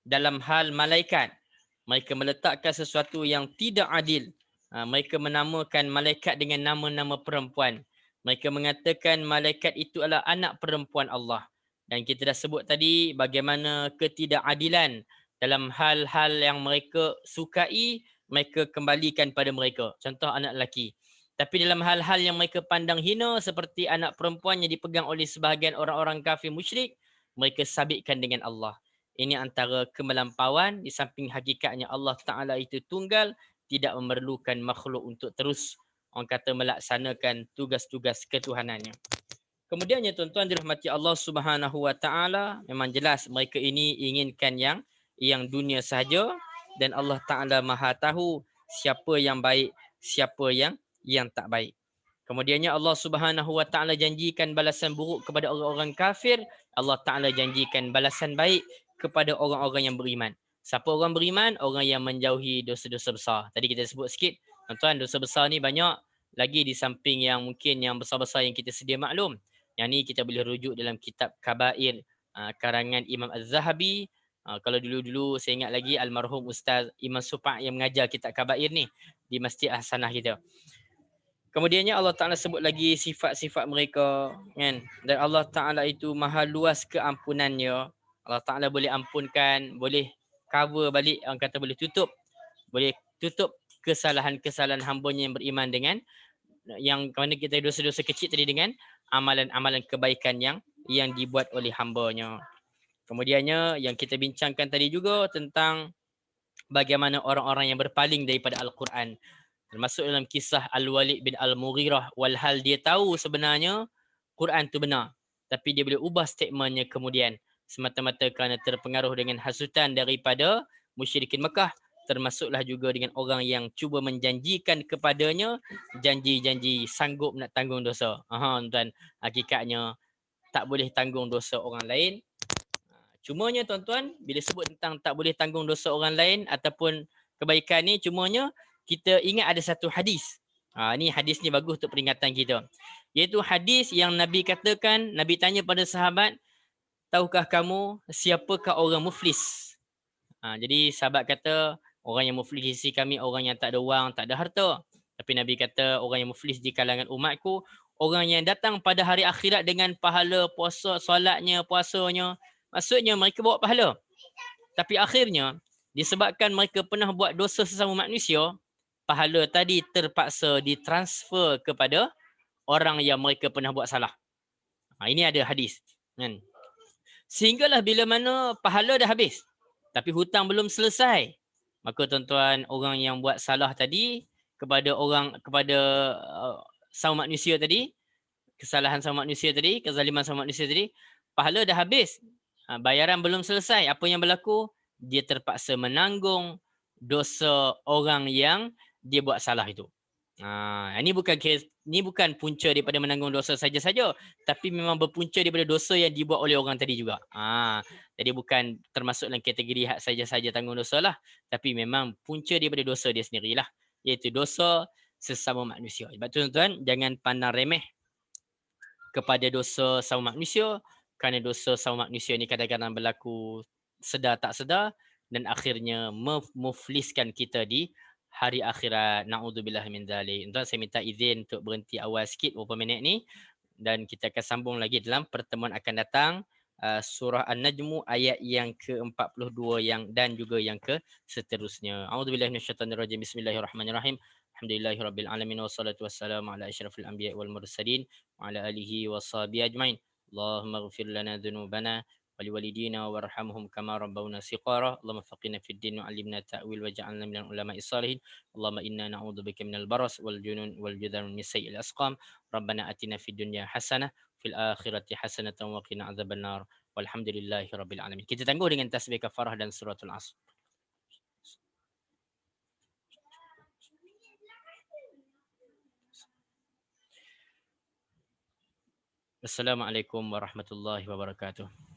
dalam hal malaikat. Mereka meletakkan sesuatu yang tidak adil. Mereka menamakan malaikat dengan nama-nama perempuan. Mereka mengatakan malaikat itu adalah anak perempuan Allah. Dan kita dah sebut tadi bagaimana ketidakadilan dalam hal-hal yang mereka sukai, mereka kembalikan pada mereka. Contoh anak lelaki. Tapi dalam hal-hal yang mereka pandang hina seperti anak perempuan yang dipegang oleh sebahagian orang-orang kafir musyrik, mereka sabitkan dengan Allah. Ini antara kemelampauan di samping hakikatnya Allah Ta'ala itu tunggal, tidak memerlukan makhluk untuk terus orang kata melaksanakan tugas-tugas ketuhanannya. Kemudiannya tuan-tuan dirahmati Allah Subhanahu Wa Ta'ala, memang jelas mereka ini inginkan yang dunia sahaja, dan Allah Ta'ala Maha tahu siapa yang baik, siapa yang tak baik. Kemudiannya Allah Subhanahu Wa Ta'ala janjikan balasan buruk kepada orang-orang kafir, Allah Ta'ala janjikan balasan baik kepada orang-orang yang beriman. Siapa orang beriman? Orang yang menjauhi dosa-dosa besar. Tadi kita sebut sikit, tuan-tuan, dosa besar ni banyak lagi di samping yang mungkin yang besar-besar yang kita sedia maklum. Yang ni kita boleh rujuk dalam kitab Kabair karangan Imam Az-Zahabi. Kalau dulu-dulu saya ingat lagi almarhum Ustaz Imam Supa' yang mengajar kitab Kabair ni di Masjid Ahsanah kita. Kemudiannya Allah Ta'ala sebut lagi sifat-sifat mereka, kan? Dan Allah Ta'ala itu maha luas keampunannya. Allah Ta'ala boleh ampunkan, boleh cover balik, orang kata boleh tutup kesalahan-kesalahan hambanya yang beriman dengan yang mana kita dosa-dosa kecil tadi dengan amalan-amalan kebaikan yang dibuat oleh hambanya. Kemudiannya yang kita bincangkan tadi juga tentang bagaimana orang-orang yang berpaling daripada Al-Quran. Termasuk dalam kisah Al-Walid bin Al-Mughirah, walhal dia tahu sebenarnya Quran tu benar, tapi dia boleh ubah statementnya kemudian semata-mata kerana terpengaruh dengan hasutan daripada musyrikin Mekah, termasuklah juga dengan orang yang cuba menjanjikan kepadanya janji-janji sanggup nak tanggung dosa. Tuan, hakikatnya tak boleh tanggung dosa orang lain. Cumanya tuan-tuan, bila sebut tentang tak boleh tanggung dosa orang lain ataupun kebaikan ni, cumanya kita ingat ada satu hadis. Ni hadis ni bagus untuk peringatan kita. Iaitu hadis yang Nabi katakan, Nabi tanya pada sahabat, tahukah kamu siapakah orang muflis? Jadi sahabat kata, orang yang muflis di sisi kami, orang yang tak ada wang, tak ada harta. Tapi Nabi kata, orang yang muflis di kalangan umatku, orang yang datang pada hari akhirat dengan pahala puasa, solatnya, puasanya. Maksudnya mereka bawa pahala. Tapi akhirnya, disebabkan mereka pernah buat dosa sesama manusia, pahala tadi terpaksa ditransfer kepada orang yang mereka pernah buat salah. Ini ada hadis. Kan? Sehinggalah bila mana pahala dah habis, tapi hutang belum selesai, maka tuan-tuan, orang yang buat salah tadi kepada sama manusia tadi, kesalahan sama manusia tadi, kezaliman sama manusia tadi, pahala dah habis, bayaran belum selesai. Apa yang berlaku? Dia terpaksa menanggung dosa orang yang dia buat salah itu. Ini bukan punca daripada menanggung dosa saja-saja, tapi memang berpunca daripada dosa yang dibuat oleh orang tadi juga. Jadi bukan termasuk dalam kategori hak saja-saja tanggung dosa lah, tapi memang punca daripada dosa dia sendirilah, iaitu dosa sesama manusia. Sebab tu tuan-tuan, jangan pandang remeh kepada dosa sama manusia, kerana dosa sama manusia ni kadang-kadang berlaku sedar tak sedar dan akhirnya mufliskan kita di hari akhirat. Naudzubillah min dzalik. Tuan, saya minta izin untuk berhenti awal sikit beberapa minit ni dan kita akan sambung lagi dalam pertemuan akan datang. Surah An-Najmu ayat yang ke-42 dan juga yang ke seterusnya. A'udzubillahi minasyaitonirrajim. Bismillahirrahmanirrahim. Alhamdulillahirabbil alamin wassalatu wassalamu ala asyrafil anbiya'i wal mursalin wa ala alihi washabihi ajmain. Allahumma ighfir lana dzunubana ولوالدينا وارحمهم كما ربونا صغارا اللهم فقنا في الدين وعلمنا التأويل واجعلنا من العلماء الصالحين اللهم إنا نعوذ بك من البرص والجنون والجذام من سيء الأسقام ربنا أتنا في الدنيا حسنة في الآخرة حسنة وقنا عذاب النار والحمد لله رب العالمين. Kita tangguh dengan tasbih kafarah dan suratul Asr. Assalamualaikum warahmatullahi wabarakatuh.